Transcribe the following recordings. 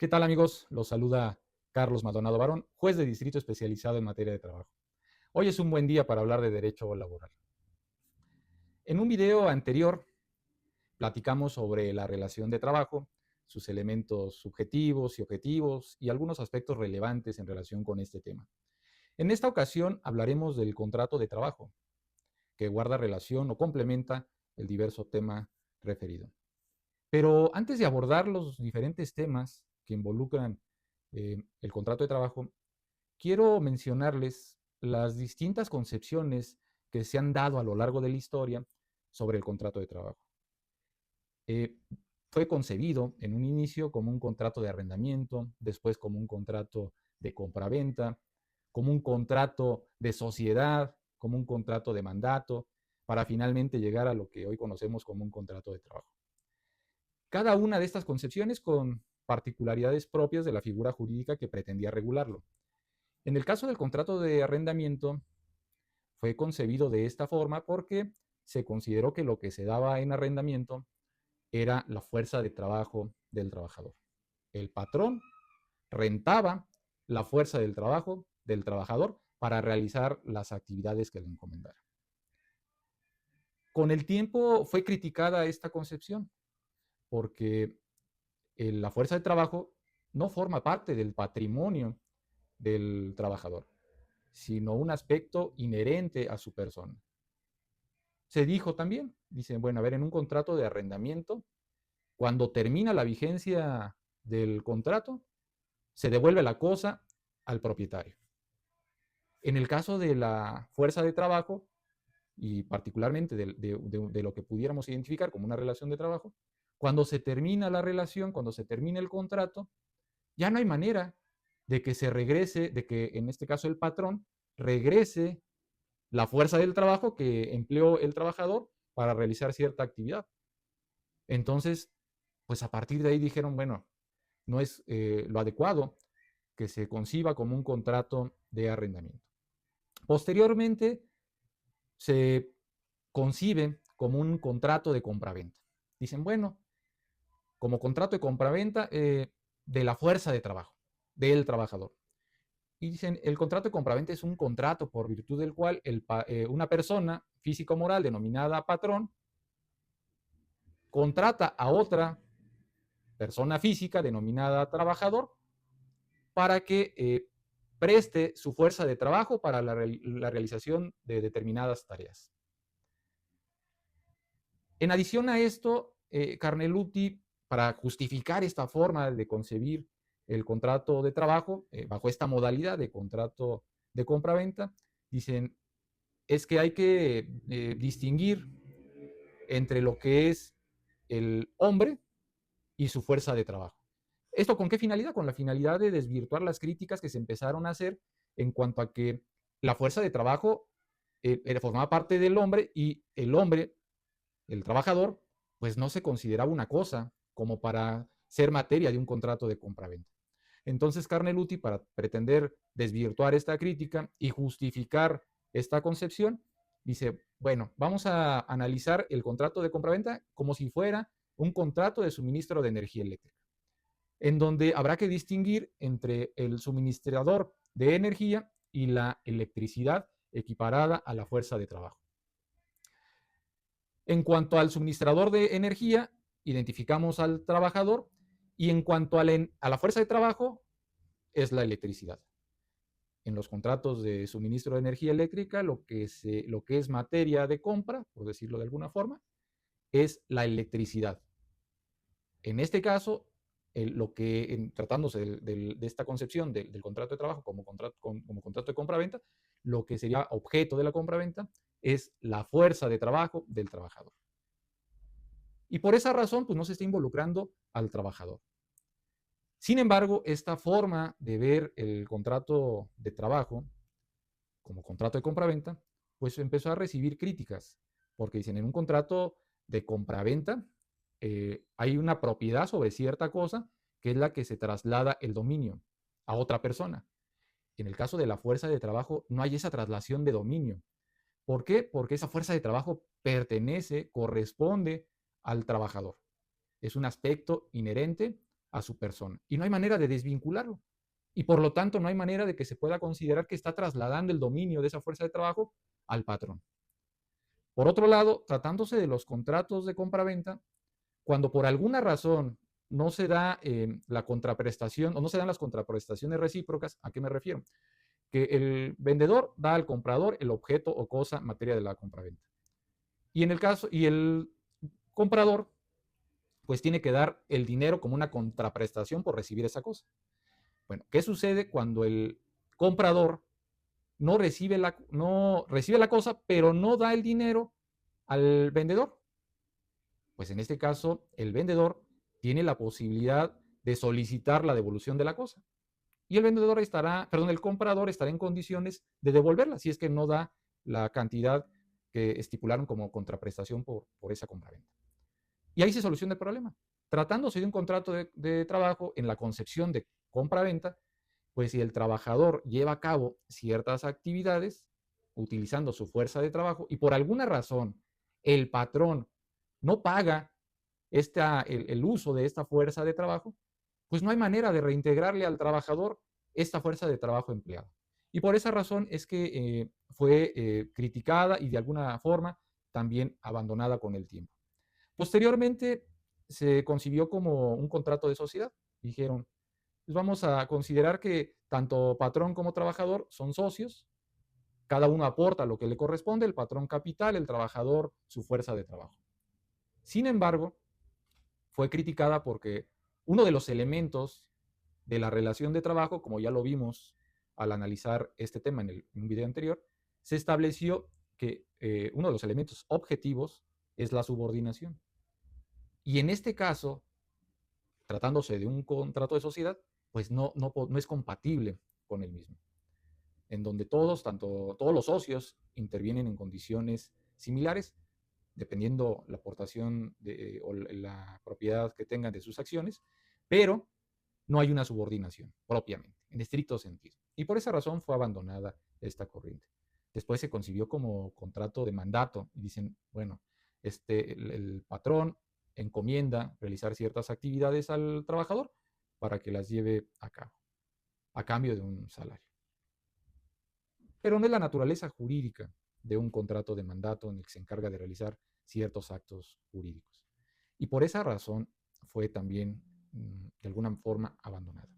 ¿Qué tal, amigos? Los saluda Carlos Maldonado Barón, juez de distrito especializado en materia de trabajo. Hoy es un buen día para hablar de derecho laboral. En un video anterior platicamos sobre la relación de trabajo, sus elementos subjetivos y objetivos y algunos aspectos relevantes en relación con este tema. En esta ocasión hablaremos del contrato de trabajo, que guarda relación o complementa el diverso tema referido. Pero antes de abordar los diferentes temas que involucran el contrato de trabajo, quiero mencionarles las distintas concepciones que se han dado a lo largo de la historia sobre el contrato de trabajo. Eh, Fue concebido en un inicio como un contrato de arrendamiento, después como un contrato de compraventa, como un contrato de sociedad, como un contrato de mandato, para finalmente llegar a lo que hoy conocemos como un contrato de trabajo. Cada una de estas concepciones con particularidades propias de la figura jurídica que pretendía regularlo. En el caso del contrato de arrendamiento, fue concebido de esta forma porque se consideró que lo que se daba en arrendamiento era la fuerza de trabajo del trabajador. El patrón rentaba la fuerza del trabajo del trabajador para realizar las actividades que le encomendara. Con el tiempo fue criticada esta concepción porque la fuerza de trabajo no forma parte del patrimonio del trabajador, sino un aspecto inherente a su persona. Se dijo también, dicen, bueno, a ver, en un contrato de arrendamiento, cuando termina la vigencia del contrato, se devuelve la cosa al propietario. En el caso de la fuerza de trabajo, y particularmente de lo que pudiéramos identificar como una relación de trabajo, cuando se termina la relación, cuando se termina el contrato, ya no hay manera de que se regrese, de que en este caso el patrón regrese la fuerza del trabajo que empleó el trabajador para realizar cierta actividad. Entonces, pues a partir de ahí dijeron, bueno, no es lo adecuado que se conciba como un contrato de arrendamiento. Posteriormente, se concibe como un contrato de compraventa. Dicen, bueno, como contrato de compraventa de la fuerza de trabajo del trabajador. Y dicen, el contrato de compraventa es un contrato por virtud del cual una persona físico-moral denominada patrón contrata a otra persona física denominada trabajador para que preste su fuerza de trabajo para la realización de determinadas tareas. En adición a esto, Carneluti, para justificar esta forma de concebir el contrato de trabajo, bajo esta modalidad de contrato de compra-venta, dicen, es que hay que distinguir entre lo que es el hombre y su fuerza de trabajo. ¿Esto con qué finalidad? Con la finalidad de desvirtuar las críticas que se empezaron a hacer en cuanto a que la fuerza de trabajo formaba parte del hombre y el hombre, el trabajador, pues no se consideraba una cosa como para ser materia de un contrato de compra-venta. Entonces Carneluti, para pretender desvirtuar esta crítica y justificar esta concepción, dice, bueno, vamos a analizar el contrato de compraventa como si fuera un contrato de suministro de energía eléctrica, en donde habrá que distinguir entre el suministrador de energía y la electricidad equiparada a la fuerza de trabajo. En cuanto al suministrador de energía, identificamos al trabajador y en cuanto a la fuerza de trabajo, es la electricidad. En los contratos de suministro de energía eléctrica, lo que es materia de compra, por decirlo de alguna forma, es la electricidad. En este caso, tratándose de esta concepción del contrato de trabajo como contrato de compra-venta, lo que sería objeto de la compra-venta es la fuerza de trabajo del trabajador. Y por esa razón, pues no se está involucrando al trabajador. Sin embargo, esta forma de ver el contrato de trabajo como contrato de compraventa, pues empezó a recibir críticas, porque dicen, en un contrato de compraventa hay una propiedad sobre cierta cosa que es la que se traslada el dominio a otra persona. En el caso de la fuerza de trabajo no hay esa traslación de dominio. ¿Por qué? Porque esa fuerza de trabajo pertenece, corresponde al trabajador. Es un aspecto inherente a su persona y no hay manera de desvincularlo. Y por lo tanto no hay manera de que se pueda considerar que está trasladando el dominio de esa fuerza de trabajo al patrón. Por otro lado, tratándose de los contratos de compra-venta, cuando por alguna razón no se da la contraprestación o no se dan las contraprestaciones recíprocas, ¿a qué me refiero? Que el vendedor da al comprador el objeto o cosa materia de la compraventa. Y en el caso, y el comprador, pues tiene que dar el dinero como una contraprestación por recibir esa cosa. Bueno, ¿qué sucede cuando el comprador no recibe la cosa, pero no da el dinero al vendedor? Pues en este caso, el vendedor tiene la posibilidad de solicitar la devolución de la cosa. Y el comprador estará en condiciones de devolverla si es que no da la cantidad que estipularon como contraprestación por esa compraventa. Y ahí se soluciona el problema. Tratándose de un contrato de trabajo en la concepción de compra-venta, pues si el trabajador lleva a cabo ciertas actividades utilizando su fuerza de trabajo y por alguna razón el patrón no paga el uso de esta fuerza de trabajo, pues no hay manera de reintegrarle al trabajador esta fuerza de trabajo empleada. Y por esa razón es que fue criticada y de alguna forma también abandonada con el tiempo. Posteriormente se concibió como un contrato de sociedad. Dijeron, pues vamos a considerar que tanto patrón como trabajador son socios, cada uno aporta lo que le corresponde, el patrón capital, el trabajador su fuerza de trabajo. Sin embargo, fue criticada porque uno de los elementos de la relación de trabajo, como ya lo vimos al analizar este tema en un video anterior, se estableció que uno de los elementos objetivos es la subordinación. Y en este caso, tratándose de un contrato de sociedad, pues no es compatible con el mismo, en donde todos los socios intervienen en condiciones similares, dependiendo la aportación o la propiedad que tengan de sus acciones, pero no hay una subordinación propiamente, en estricto sentido. Y por esa razón fue abandonada esta corriente. Después se concibió como contrato de mandato y dicen, bueno, el patrón encomienda realizar ciertas actividades al trabajador para que las lleve a cabo, a cambio de un salario. Pero no es la naturaleza jurídica de un contrato de mandato en el que se encarga de realizar ciertos actos jurídicos. Y por esa razón fue también de alguna forma abandonada.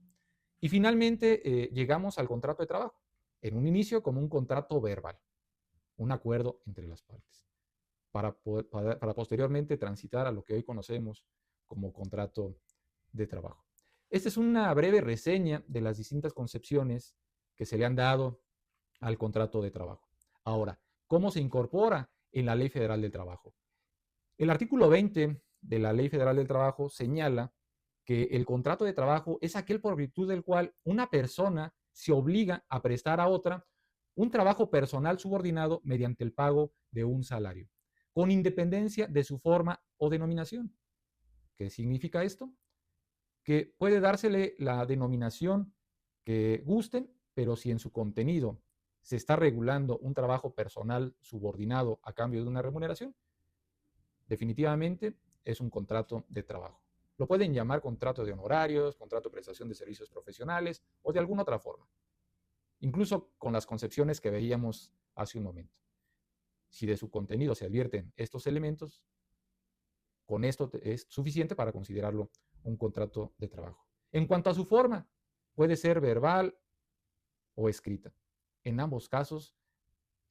Y finalmente llegamos al contrato de trabajo, en un inicio como un contrato verbal, un acuerdo entre las partes, para posteriormente transitar a lo que hoy conocemos como contrato de trabajo. Esta es una breve reseña de las distintas concepciones que se le han dado al contrato de trabajo. Ahora, ¿cómo se incorpora en la Ley Federal del Trabajo? El artículo 20 de la Ley Federal del Trabajo señala que el contrato de trabajo es aquel por virtud del cual una persona se obliga a prestar a otra un trabajo personal subordinado mediante el pago de un salario, con independencia de su forma o denominación. ¿Qué significa esto? Que puede dársele la denominación que gusten, pero si en su contenido se está regulando un trabajo personal subordinado a cambio de una remuneración, definitivamente es un contrato de trabajo. Lo pueden llamar contrato de honorarios, contrato de prestación de servicios profesionales o de alguna otra forma, incluso con las concepciones que veíamos hace un momento. Si de su contenido se advierten estos elementos, con esto es suficiente para considerarlo un contrato de trabajo. En cuanto a su forma, puede ser verbal o escrita. En ambos casos,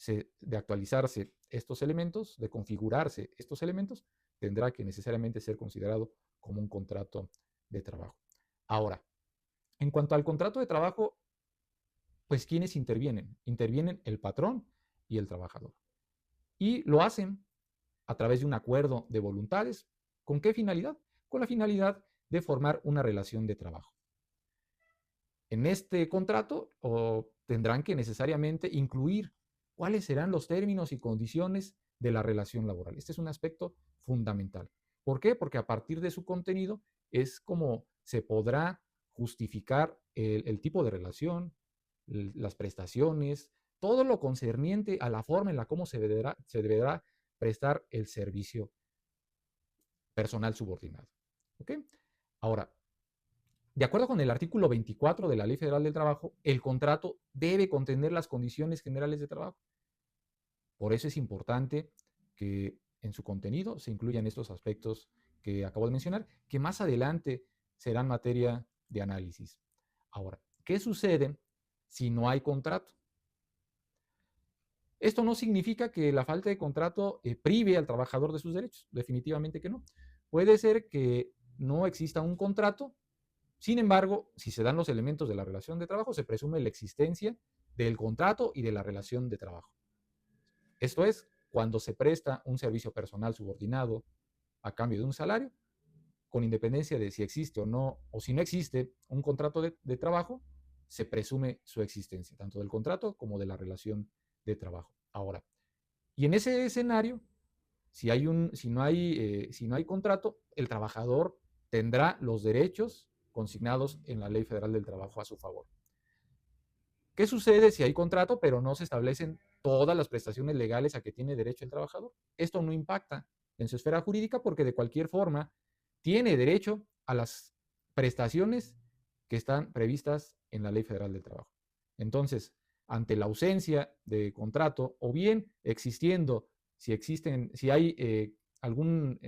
de actualizarse estos elementos, de configurarse estos elementos, tendrá que necesariamente ser considerado como un contrato de trabajo. Ahora, en cuanto al contrato de trabajo, pues ¿quiénes intervienen? Intervienen el patrón y el trabajador. Y lo hacen a través de un acuerdo de voluntades. ¿Con qué finalidad? Con la finalidad de formar una relación de trabajo. En este contrato tendrán que necesariamente incluir cuáles serán los términos y condiciones de la relación laboral. Este es un aspecto fundamental. ¿Por qué? Porque a partir de su contenido es como se podrá justificar el tipo de relación, las prestaciones, todo lo concerniente a la forma en la cómo se deberá prestar el servicio personal subordinado. ¿Ok? Ahora, De acuerdo con el artículo 24 de la Ley Federal del Trabajo, el contrato debe contener las condiciones generales de trabajo. Por eso es importante que en su contenido se incluyan estos aspectos que acabo de mencionar, que más adelante serán materia de análisis. Ahora, ¿qué sucede si no hay contrato? Esto no significa que la falta de contrato prive al trabajador de sus derechos, definitivamente que no. Puede ser que no exista un contrato, sin embargo, si se dan los elementos de la relación de trabajo, se presume la existencia del contrato y de la relación de trabajo. Esto es, cuando se presta un servicio personal subordinado a cambio de un salario, con independencia de si existe o no, o si no existe un contrato de trabajo, se presume su existencia, tanto del contrato como de la relación de trabajo. Ahora, y en ese escenario, si no hay contrato, el trabajador tendrá los derechos consignados en la Ley Federal del Trabajo a su favor. ¿Qué sucede si hay contrato, pero no se establecen todas las prestaciones legales a que tiene derecho el trabajador? Esto no impacta en su esfera jurídica porque de cualquier forma tiene derecho a las prestaciones que están previstas en la Ley Federal del Trabajo. Entonces, ante la ausencia de contrato o bien existiendo, si hay algún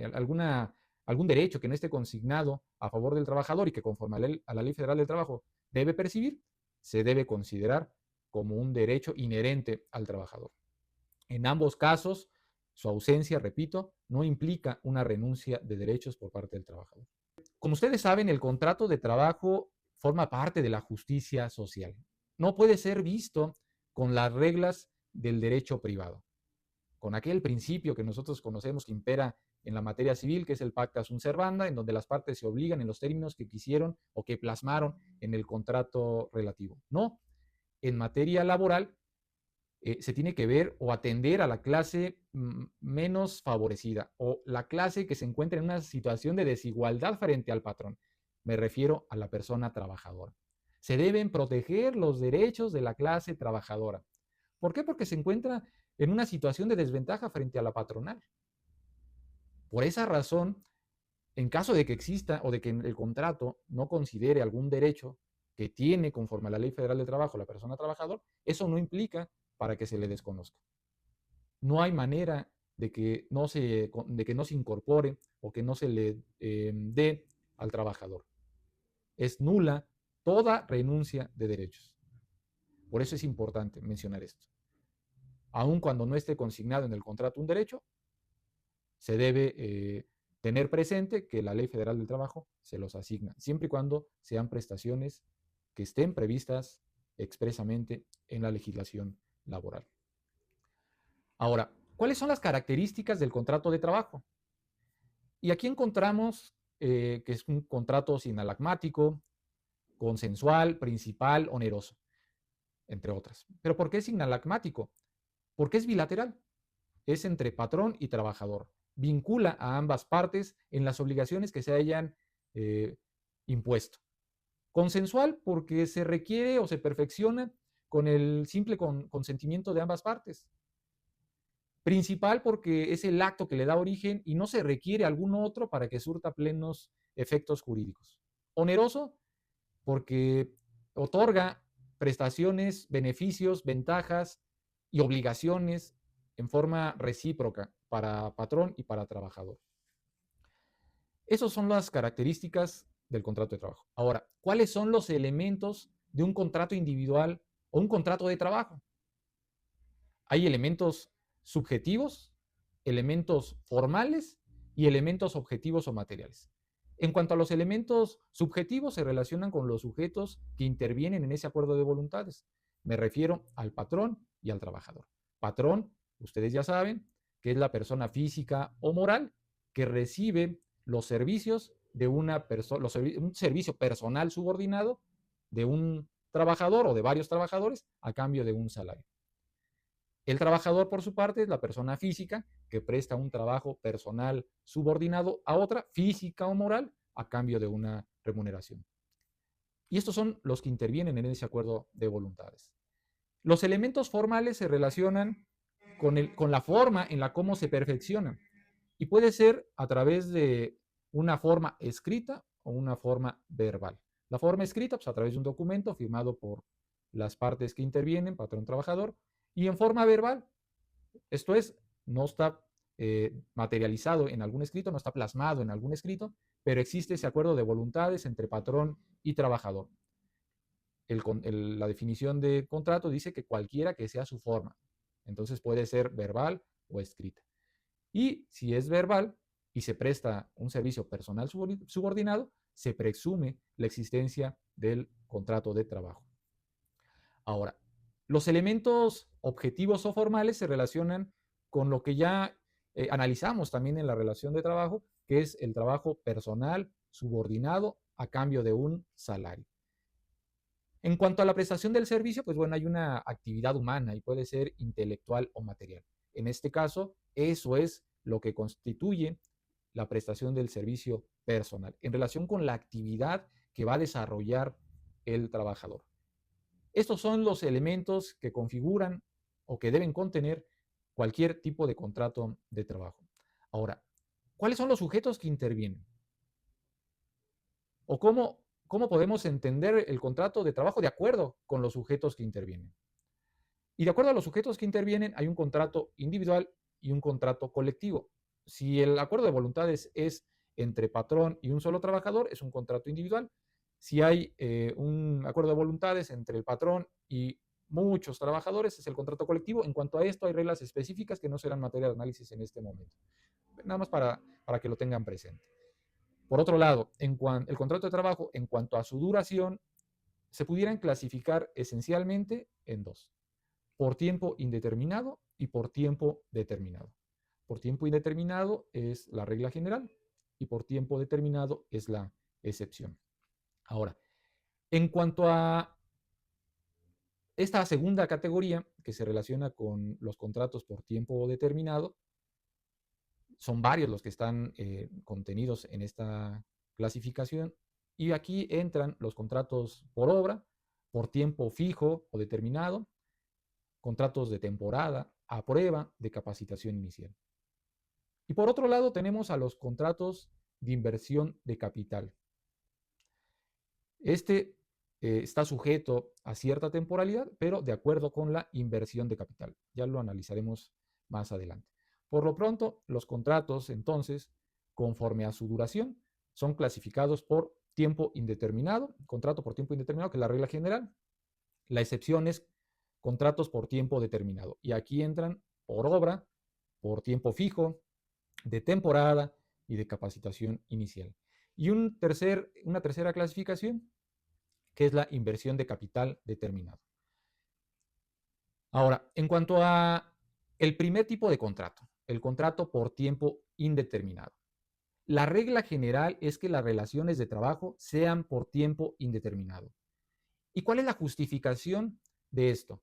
derecho que no esté consignado a favor del trabajador y que conforme a la Ley Federal del Trabajo debe percibir, se debe considerar como un derecho inherente al trabajador. En ambos casos, su ausencia, repito, no implica una renuncia de derechos por parte del trabajador. Como ustedes saben, el contrato de trabajo forma parte de la justicia social. No puede ser visto con las reglas del derecho privado, con aquel principio que nosotros conocemos que impera en la materia civil, que es el pacta sunt servanda, en donde las partes se obligan en los términos que quisieron o que plasmaron en el contrato relativo. No, en materia laboral se tiene que ver o atender a la clase menos favorecida o la clase que se encuentra en una situación de desigualdad frente al patrón. Me refiero a la persona trabajadora. Se deben proteger los derechos de la clase trabajadora. ¿Por qué? Porque se encuentra en una situación de desventaja frente a la patronal. Por esa razón, en caso de que exista o de que el contrato no considere algún derecho que tiene conforme a la Ley Federal de Trabajo la persona trabajadora, eso no implica para que se le desconozca. No hay manera de que no se incorpore o que no se le dé al trabajador. Es nula toda renuncia de derechos. Por eso es importante mencionar esto. Aun cuando no esté consignado en el contrato un derecho, se debe tener presente que la Ley Federal del Trabajo se los asigna, siempre y cuando sean prestaciones que estén previstas expresamente en la legislación laboral. Ahora, ¿cuáles son las características del contrato de trabajo? Y aquí encontramos que es un contrato sinalagmático, consensual, principal, oneroso, entre otras. ¿Pero por qué es sinalagmático? Porque es bilateral. Es entre patrón y trabajador. Vincula a ambas partes en las obligaciones que se hayan impuesto. Consensual porque se requiere o se perfecciona con el simple consentimiento de ambas partes. Principal porque es el acto que le da origen y no se requiere algún otro para que surta plenos efectos jurídicos. Oneroso porque otorga prestaciones, beneficios, ventajas y obligaciones en forma recíproca para patrón y para trabajador. Esas son las características del contrato de trabajo. Ahora, ¿cuáles son los elementos de un contrato individual o un contrato de trabajo? Hay elementos subjetivos, elementos formales y elementos objetivos o materiales. En cuanto a los elementos subjetivos, se relacionan con los sujetos que intervienen en ese acuerdo de voluntades. Me refiero al patrón y al trabajador. Patrón, ustedes ya saben, que es la persona física o moral que recibe los servicios de un servicio personal subordinado de un trabajador o de varios trabajadores a cambio de un salario. El trabajador, por su parte, es la persona física que presta un trabajo personal subordinado a otra, física o moral, a cambio de una remuneración. Y estos son los que intervienen en ese acuerdo de voluntades. Los elementos formales se relacionan con la forma en la cómo se perfeccionan. Y puede ser a través de una forma escrita o una forma verbal. La forma escrita, pues a través de un documento firmado por las partes que intervienen, patrón, trabajador, y en forma verbal, esto es, no está materializado en algún escrito, no está plasmado en algún escrito, pero existe ese acuerdo de voluntades entre patrón y trabajador. La definición de contrato dice que cualquiera que sea su forma. Entonces puede ser verbal o escrita. Y si es verbal y se presta un servicio personal subordinado, se presume la existencia del contrato de trabajo. Ahora, los elementos objetivos o formales se relacionan con lo que ya analizamos también en la relación de trabajo, que es el trabajo personal subordinado a cambio de un salario. En cuanto a la prestación del servicio, pues bueno, hay una actividad humana y puede ser intelectual o material. En este caso, eso es lo que constituye la prestación del servicio personal en relación con la actividad que va a desarrollar el trabajador. Estos son los elementos que configuran o que deben contener cualquier tipo de contrato de trabajo. Ahora, ¿cuáles son los sujetos que intervienen? ¿O cómo podemos entender el contrato de trabajo de acuerdo con los sujetos que intervienen? Y de acuerdo a los sujetos que intervienen, hay un contrato individual y un contrato colectivo. Si el acuerdo de voluntades es entre patrón y un solo trabajador, es un contrato individual. Si hay un acuerdo de voluntades entre el patrón y muchos trabajadores, es el contrato colectivo. En cuanto a esto, hay reglas específicas que no serán materia de análisis en este momento. Nada más para que lo tengan presente. Por otro lado, el contrato de trabajo, en cuanto a su duración, se pudieran clasificar esencialmente en dos: por tiempo indeterminado y por tiempo determinado. Por tiempo indeterminado es la regla general y por tiempo determinado es la excepción. Ahora, en cuanto a esta segunda categoría que se relaciona con los contratos por tiempo determinado, son varios los que están contenidos en esta clasificación y aquí entran los contratos por obra, por tiempo fijo o determinado, contratos de temporada, a prueba, de capacitación inicial. Y por otro lado tenemos a los contratos de inversión de capital. Este está sujeto a cierta temporalidad, pero de acuerdo con la inversión de capital. Ya lo analizaremos más adelante. Por lo pronto, los contratos, entonces, conforme a su duración, son clasificados por tiempo indeterminado, contrato por tiempo indeterminado, que es la regla general. La excepción es contratos por tiempo determinado. Y aquí entran por obra, por tiempo fijo, de temporada y de capacitación inicial. Y una tercera clasificación, que es la inversión de capital determinado. Ahora, en cuanto a el primer tipo de contrato, el contrato por tiempo indeterminado. La regla general es que las relaciones de trabajo sean por tiempo indeterminado. ¿Y cuál es la justificación de esto?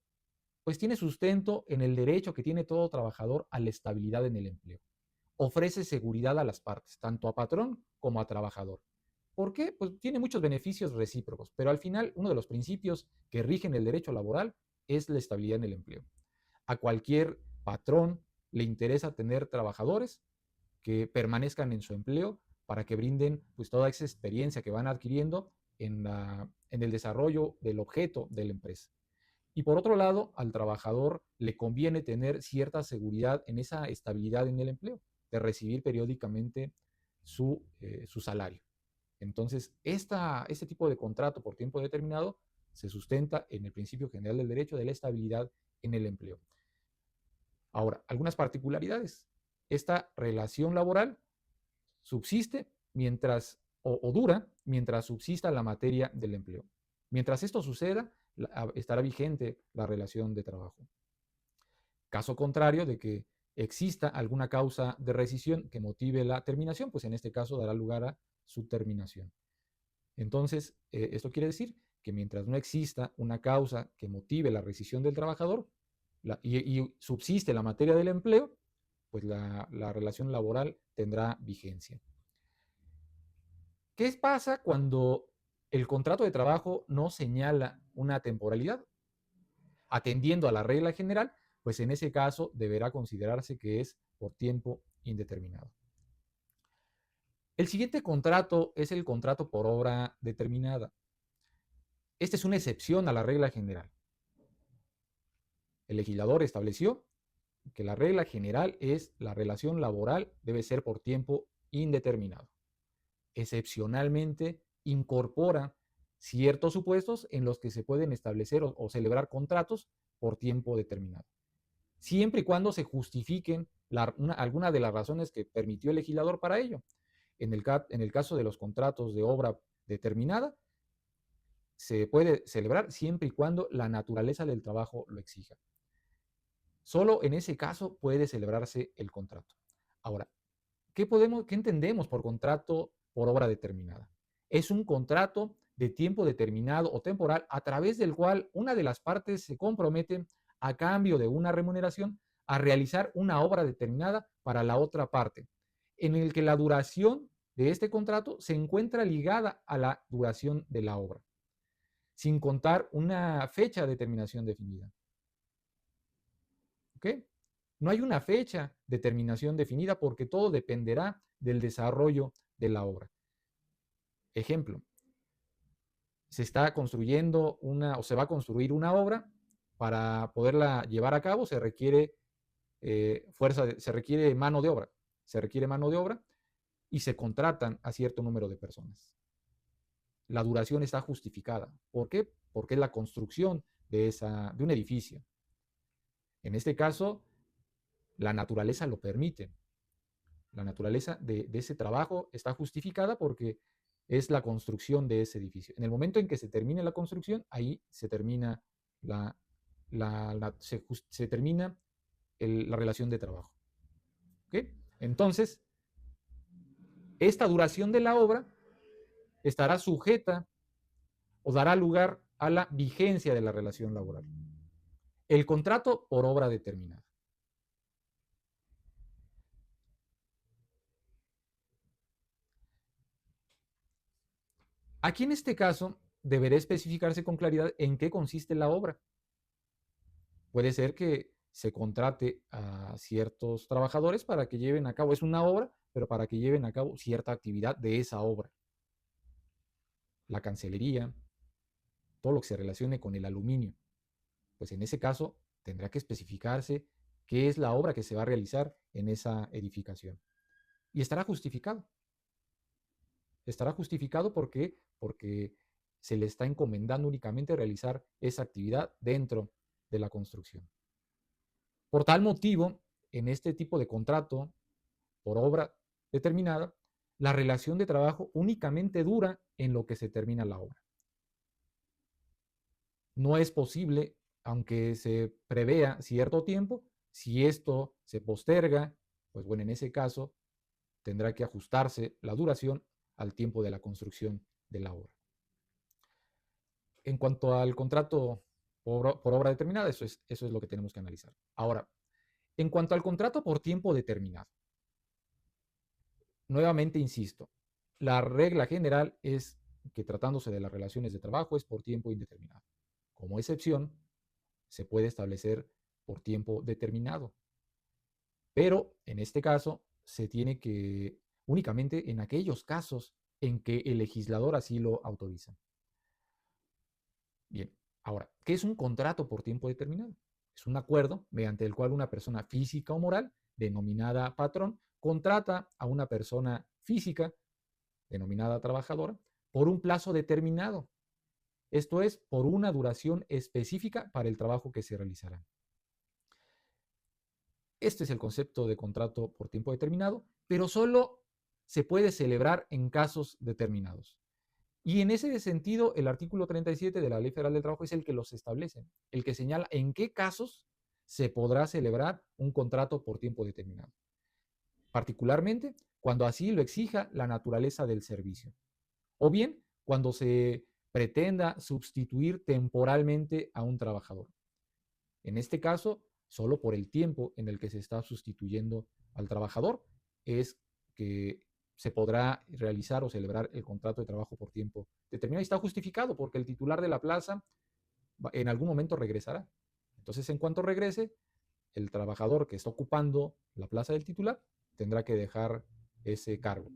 Pues tiene sustento en el derecho que tiene todo trabajador a la estabilidad en el empleo. Ofrece seguridad a las partes, tanto a patrón como a trabajador. ¿Por qué? Pues tiene muchos beneficios recíprocos, pero al final uno de los principios que rigen el derecho laboral es la estabilidad en el empleo. A cualquier patrón le interesa tener trabajadores que permanezcan en su empleo para que brinden pues toda esa experiencia que van adquiriendo en el desarrollo del objeto de la empresa. Y por otro lado, al trabajador le conviene tener cierta seguridad en esa estabilidad en el empleo, de recibir periódicamente su salario. Entonces, este tipo de contrato por tiempo determinado se sustenta en el principio general del derecho de la estabilidad en el empleo. Ahora, algunas particularidades. Esta relación laboral subsiste o dura mientras subsista la materia del empleo. Mientras esto suceda, estará vigente la relación de trabajo. Caso contrario de que exista alguna causa de rescisión que motive la terminación, pues en este caso dará lugar a su terminación. Entonces, esto quiere decir que mientras no exista una causa que motive la rescisión del trabajador y subsiste la materia del empleo, pues la relación laboral tendrá vigencia. ¿Qué pasa cuando el contrato de trabajo no señala una temporalidad? Atendiendo a la regla general, pues en ese caso deberá considerarse que es por tiempo indeterminado. El siguiente contrato es el contrato por obra determinada. Esta es una excepción a la regla general. El legislador estableció que la regla general es la relación laboral debe ser por tiempo indeterminado. Excepcionalmente incorpora ciertos supuestos en los que se pueden establecer o celebrar contratos por tiempo determinado, siempre y cuando se justifiquen alguna de las razones que permitió el legislador para ello. En el caso de los contratos de obra determinada, se puede celebrar siempre y cuando la naturaleza del trabajo lo exija. Solo en ese caso puede celebrarse el contrato. Ahora, ¿qué entendemos por contrato por obra determinada? Es un contrato de tiempo determinado o temporal a través del cual una de las partes se compromete a cambio de una remuneración a realizar una obra determinada para la otra parte, en el que la duración de este contrato se encuentra ligada a la duración de la obra, sin contar una fecha de terminación definida. ¿Ok? No hay una fecha de terminación definida porque todo dependerá del desarrollo de la obra. Ejemplo, se está construyendo o se va a construir una obra. Para poderla llevar a cabo se requiere se requiere mano de obra. Se requiere mano de obra y se contratan a cierto número de personas. La duración está justificada. ¿Por qué? Porque es la construcción de un edificio. En este caso, la naturaleza lo permite. La naturaleza de ese trabajo está justificada porque es la construcción de ese edificio. En el momento en que se termine la construcción, ahí se termina se termina la relación de trabajo. ¿Okay? Entonces, esta duración de la obra estará sujeta o dará lugar a la vigencia de la relación laboral. El contrato por obra determinada. Aquí en este caso deberá especificarse con claridad en qué consiste la obra. Puede ser que se contrate a ciertos trabajadores para que lleven a cabo, es una obra, pero para que lleven a cabo cierta actividad de esa obra. La cancelería, todo lo que se relacione con el aluminio. Pues en ese caso tendrá que especificarse qué es la obra que se va a realizar en esa edificación. Y estará justificado. Estará justificado porque se le está encomendando únicamente realizar esa actividad dentro de la construcción. Por tal motivo, en este tipo de contrato por obra determinada, la relación de trabajo únicamente dura en lo que se termina la obra. No es posible, aunque se prevea cierto tiempo, si esto se posterga, pues bueno, en ese caso tendrá que ajustarse la duración al tiempo de la construcción de la obra. En cuanto al contrato por obra determinada, eso es lo que tenemos que analizar. Ahora, en cuanto al contrato por tiempo determinado, nuevamente insisto, la regla general es que tratándose de las relaciones de trabajo es por tiempo indeterminado. Como excepción, se puede establecer por tiempo determinado. Pero en este caso se tiene que únicamente en aquellos casos en que el legislador así lo autoriza. Bien, ahora, ¿qué es un contrato por tiempo determinado? Es un acuerdo mediante el cual una persona física o moral, denominada patrón, contrata a una persona física, denominada trabajadora, por un plazo determinado. Esto es, por una duración específica para el trabajo que se realizará. Este es el concepto de contrato por tiempo determinado, pero solo se puede celebrar en casos determinados. Y en ese sentido, el artículo 37 de la Ley Federal del Trabajo es el que los establece, el que señala en qué casos se podrá celebrar un contrato por tiempo determinado. Particularmente cuando así lo exija la naturaleza del servicio. O bien cuando se pretenda sustituir temporalmente a un trabajador. En este caso, solo por el tiempo en el que se está sustituyendo al trabajador es que se podrá realizar o celebrar el contrato de trabajo por tiempo determinado. Y está justificado porque el titular de la plaza en algún momento regresará. Entonces, en cuanto regrese, el trabajador que está ocupando la plaza del titular tendrá que dejar ese cargo.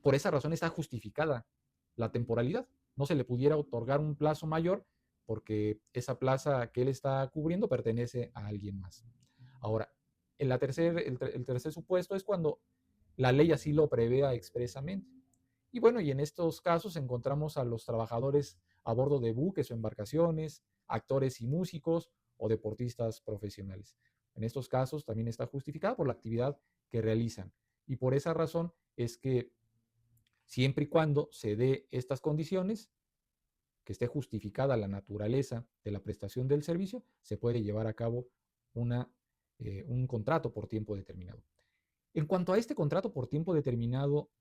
Por esa razón está justificada la temporalidad, no se le pudiera otorgar un plazo mayor porque esa plaza que él está cubriendo pertenece a alguien más. Ahora, el tercer supuesto es cuando la ley así lo prevea expresamente. Y bueno, y en estos casos encontramos a los trabajadores a bordo de buques o embarcaciones, actores y músicos o deportistas profesionales. En estos casos también está justificada por la actividad que realizan. Y por esa razón es que siempre y cuando se dé estas condiciones, que esté justificada la naturaleza de la prestación del servicio, se puede llevar a cabo un contrato por tiempo determinado. En cuanto a este contrato por tiempo determinado,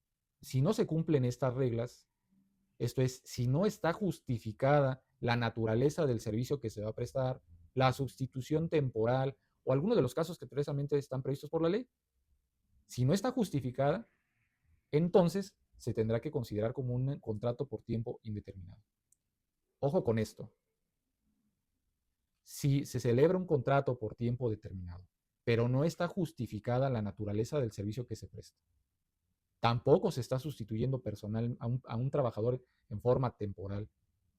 si no se cumplen estas reglas, esto es, si no está justificada la naturaleza del servicio que se va a prestar, la sustitución temporal o alguno de los casos que precisamente están previstos por la ley, si no está justificada, entonces se tendrá que considerar como un contrato por tiempo indeterminado. Ojo con esto. Si se celebra un contrato por tiempo determinado, pero no está justificada la naturaleza del servicio que se presta, tampoco se está sustituyendo personal a un trabajador en forma temporal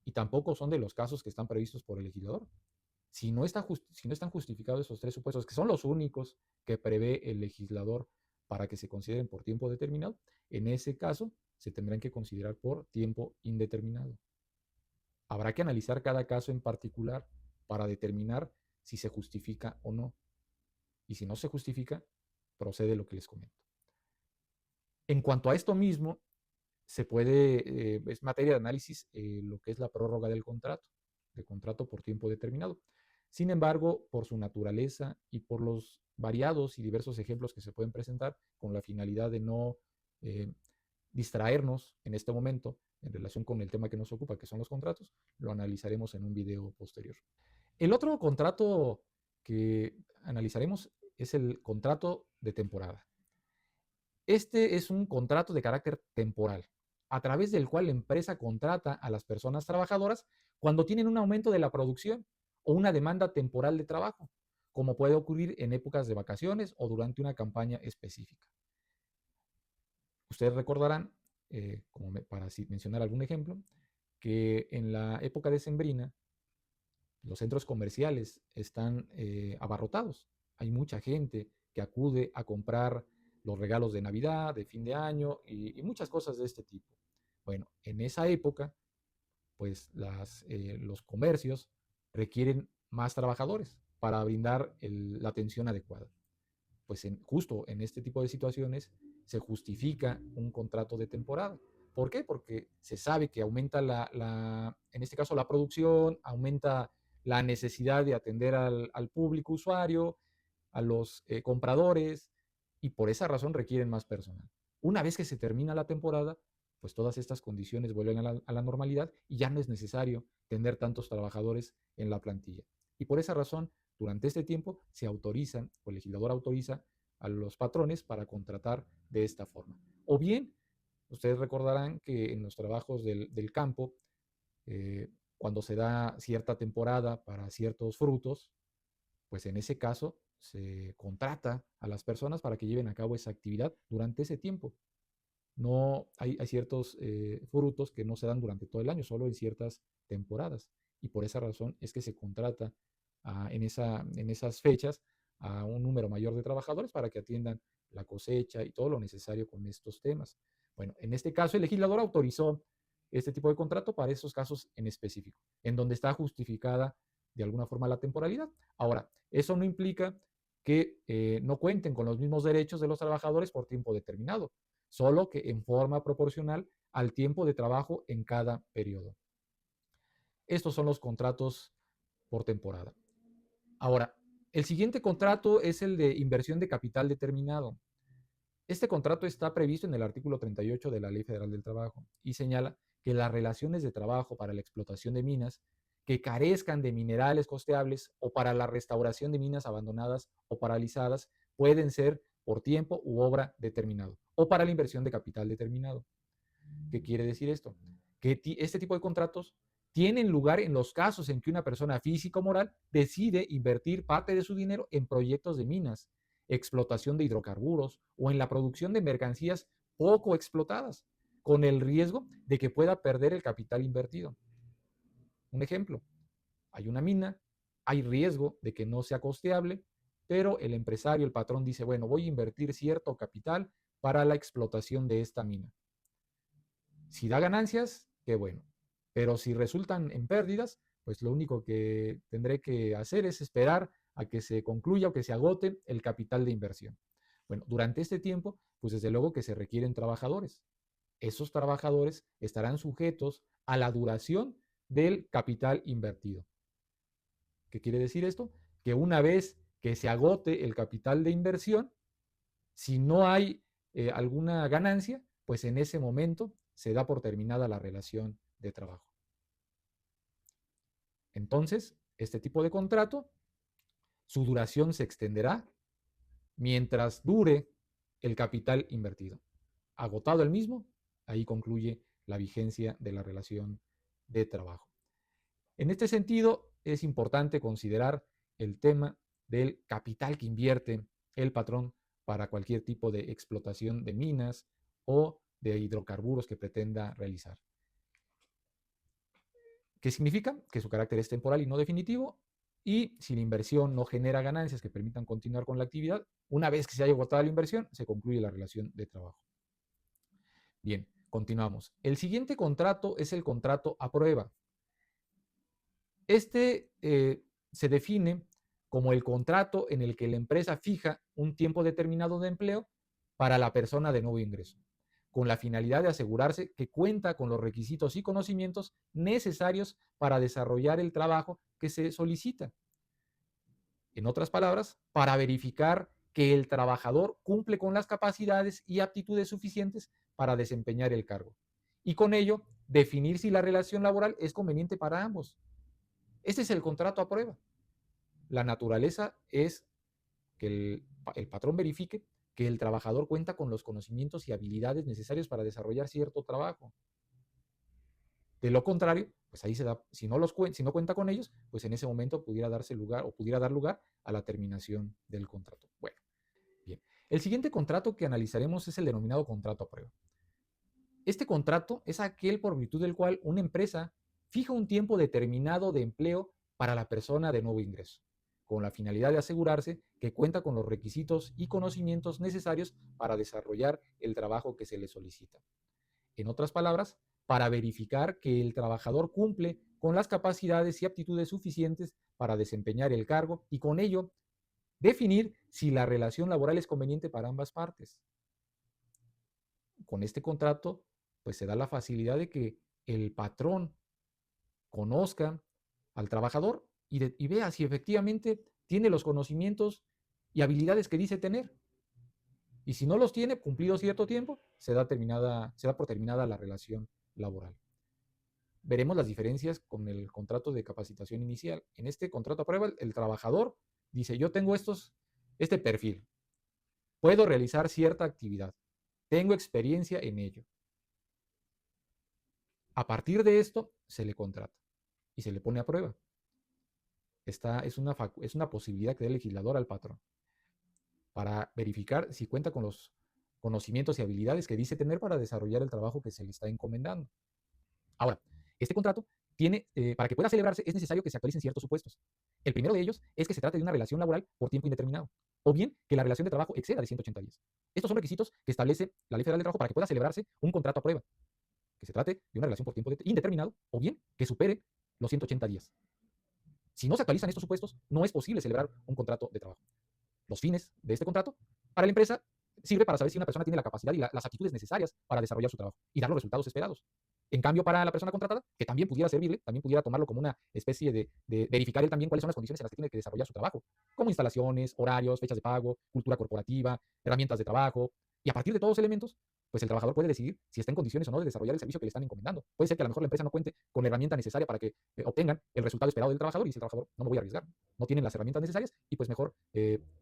y tampoco son de los casos que están previstos por el legislador. Si no están justificados esos tres supuestos, que son los únicos que prevé el legislador para que se consideren por tiempo determinado, en ese caso se tendrán que considerar por tiempo indeterminado. Habrá que analizar cada caso en particular para determinar si se justifica o no. Y si no se justifica, procede lo que les comento. En cuanto a esto mismo, es materia de análisis lo que es la prórroga del contrato, de contrato por tiempo determinado. Sin embargo, por su naturaleza y por los variados y diversos ejemplos que se pueden presentar, con la finalidad de no distraernos en este momento en relación con el tema que nos ocupa, que son los contratos, lo analizaremos en un video posterior. El otro contrato que analizaremos es el contrato de temporada. Este es un contrato de carácter temporal, a través del cual la empresa contrata a las personas trabajadoras cuando tienen un aumento de la producción o una demanda temporal de trabajo, como puede ocurrir en épocas de vacaciones o durante una campaña específica. Ustedes recordarán, para mencionar algún ejemplo, que en la época decembrina los centros comerciales están abarrotados. Hay mucha gente que acude a comprar los regalos de Navidad, de fin de año y muchas cosas de este tipo. Bueno, en esa época, pues los comercios requieren más trabajadores para brindar la atención adecuada. Pues justo en este tipo de situaciones se justifica un contrato de temporada. ¿Por qué? Porque se sabe que aumenta en este caso la producción, aumenta la necesidad de atender al público usuario, a los compradores, y por esa razón requieren más personal. Una vez que se termina la temporada, pues todas estas condiciones vuelven a la normalidad y ya no es necesario tener tantos trabajadores en la plantilla. Y por esa razón, durante este tiempo se autorizan, o el legislador autoriza a los patrones para contratar de esta forma. O bien, ustedes recordarán que en los trabajos del campo, cuando se da cierta temporada para ciertos frutos, pues en ese caso se contrata a las personas para que lleven a cabo esa actividad durante ese tiempo. No hay ciertos frutos que no se dan durante todo el año, solo en ciertas temporadas. Y por esa razón es que se contrata en esas fechas a un número mayor de trabajadores para que atiendan la cosecha y todo lo necesario con estos temas. Bueno, en este caso el legislador autorizó este tipo de contrato para esos casos en específico, en donde está justificada de alguna forma la temporalidad. Ahora, eso no implica que no cuenten con los mismos derechos de los trabajadores por tiempo determinado, solo que en forma proporcional al tiempo de trabajo en cada periodo. Estos son los contratos por temporada. Ahora, el siguiente contrato es el de inversión de capital determinado. Este contrato está previsto en el artículo 38 de la Ley Federal del Trabajo y señala que las relaciones de trabajo para la explotación de minas que carezcan de minerales costeables o para la restauración de minas abandonadas o paralizadas pueden ser por tiempo u obra determinado o para la inversión de capital determinado. ¿Qué quiere decir esto? Que este tipo de contratos tienen lugar en los casos en que una persona física o moral decide invertir parte de su dinero en proyectos de minas, explotación de hidrocarburos o en la producción de mercancías poco explotadas, con el riesgo de que pueda perder el capital invertido. Un ejemplo, hay una mina, hay riesgo de que no sea costeable, pero el empresario, el patrón dice, bueno, voy a invertir cierto capital para la explotación de esta mina. Si da ganancias, qué bueno, pero si resultan en pérdidas, pues lo único que tendré que hacer es esperar a que se concluya o que se agote el capital de inversión. Bueno, durante este tiempo, pues desde luego que se requieren trabajadores. Esos trabajadores estarán sujetos a la duración del capital invertido. ¿Qué quiere decir esto? Que una vez que se agote el capital de inversión, si no hay alguna ganancia, pues en ese momento se da por terminada la relación de trabajo. Entonces, este tipo de contrato, su duración se extenderá mientras dure el capital invertido. Agotado el mismo, ahí concluye la vigencia de la relación de trabajo. En este sentido, es importante considerar el tema del capital que invierte el patrón para cualquier tipo de explotación de minas o de hidrocarburos que pretenda realizar. ¿Qué significa? Que su carácter es temporal y no definitivo, y si la inversión no genera ganancias que permitan continuar con la actividad, una vez que se haya agotado la inversión, se concluye la relación de trabajo. Bien, continuamos. El siguiente contrato es el contrato a prueba. Este se define como el contrato en el que la empresa fija un tiempo determinado de empleo para la persona de nuevo ingreso, con la finalidad de asegurarse que cuenta con los requisitos y conocimientos necesarios para desarrollar el trabajo que se solicita. En otras palabras, para verificar que el trabajador cumple con las capacidades y aptitudes suficientes para desempeñar el cargo. Y con ello, definir si la relación laboral es conveniente para ambos. Este es el contrato a prueba. La naturaleza es que el patrón verifique que el trabajador cuenta con los conocimientos y habilidades necesarios para desarrollar cierto trabajo. De lo contrario, pues ahí se da, si no cuenta con ellos, pues en ese momento pudiera darse lugar o pudiera dar lugar a la terminación del contrato. Bueno, bien. El siguiente contrato que analizaremos es el denominado contrato a prueba. Este contrato es aquel por virtud del cual una empresa fija un tiempo determinado de empleo para la persona de nuevo ingreso, con la finalidad de asegurarse que cuenta con los requisitos y conocimientos necesarios para desarrollar el trabajo que se le solicita. En otras palabras, para verificar que el trabajador cumple con las capacidades y aptitudes suficientes para desempeñar el cargo y con ello definir si la relación laboral es conveniente para ambas partes. Con este contrato, pues se da la facilidad de que el patrón conozca al trabajador y vea si efectivamente tiene los conocimientos y habilidades que dice tener. Y si no los tiene, cumplido cierto tiempo, se da por terminada la relación laboral. Veremos las diferencias con el contrato de capacitación inicial. En este contrato a prueba, el trabajador dice, yo tengo este perfil, puedo realizar cierta actividad, tengo experiencia en ello. A partir de esto, se le contrata y se le pone a prueba. Esta es una posibilidad que da el legislador al patrón para verificar si cuenta con los conocimientos y habilidades que dice tener para desarrollar el trabajo que se le está encomendando. Ahora, este contrato para que pueda celebrarse es necesario que se actualicen ciertos supuestos. El primero de ellos es que se trate de una relación laboral por tiempo indeterminado, o bien que la relación de trabajo exceda de 180 días. Estos son requisitos que establece la Ley Federal del Trabajo para que pueda celebrarse un contrato a prueba, que se trate de una relación por tiempo indeterminado, o bien que supere los 180 días. Si no se actualizan estos supuestos, no es posible celebrar un contrato de trabajo. Los fines de este contrato para la empresa sirve para saber si una persona tiene la capacidad y las aptitudes necesarias para desarrollar su trabajo y dar los resultados esperados. En cambio, para la persona contratada, que también pudiera servirle, también pudiera tomarlo como una especie de verificar él también cuáles son las condiciones en las que tiene que desarrollar su trabajo, como instalaciones, horarios, fechas de pago, cultura corporativa, herramientas de trabajo, y a partir de todos los elementos, pues el trabajador puede decidir si está en condiciones o no de desarrollar el servicio que le están encomendando. Puede ser que a lo mejor la empresa no cuente con la herramienta necesaria para que obtengan el resultado esperado del trabajador y dice el trabajador, no me voy a arriesgar, no tienen las herramientas necesarias y pues mejor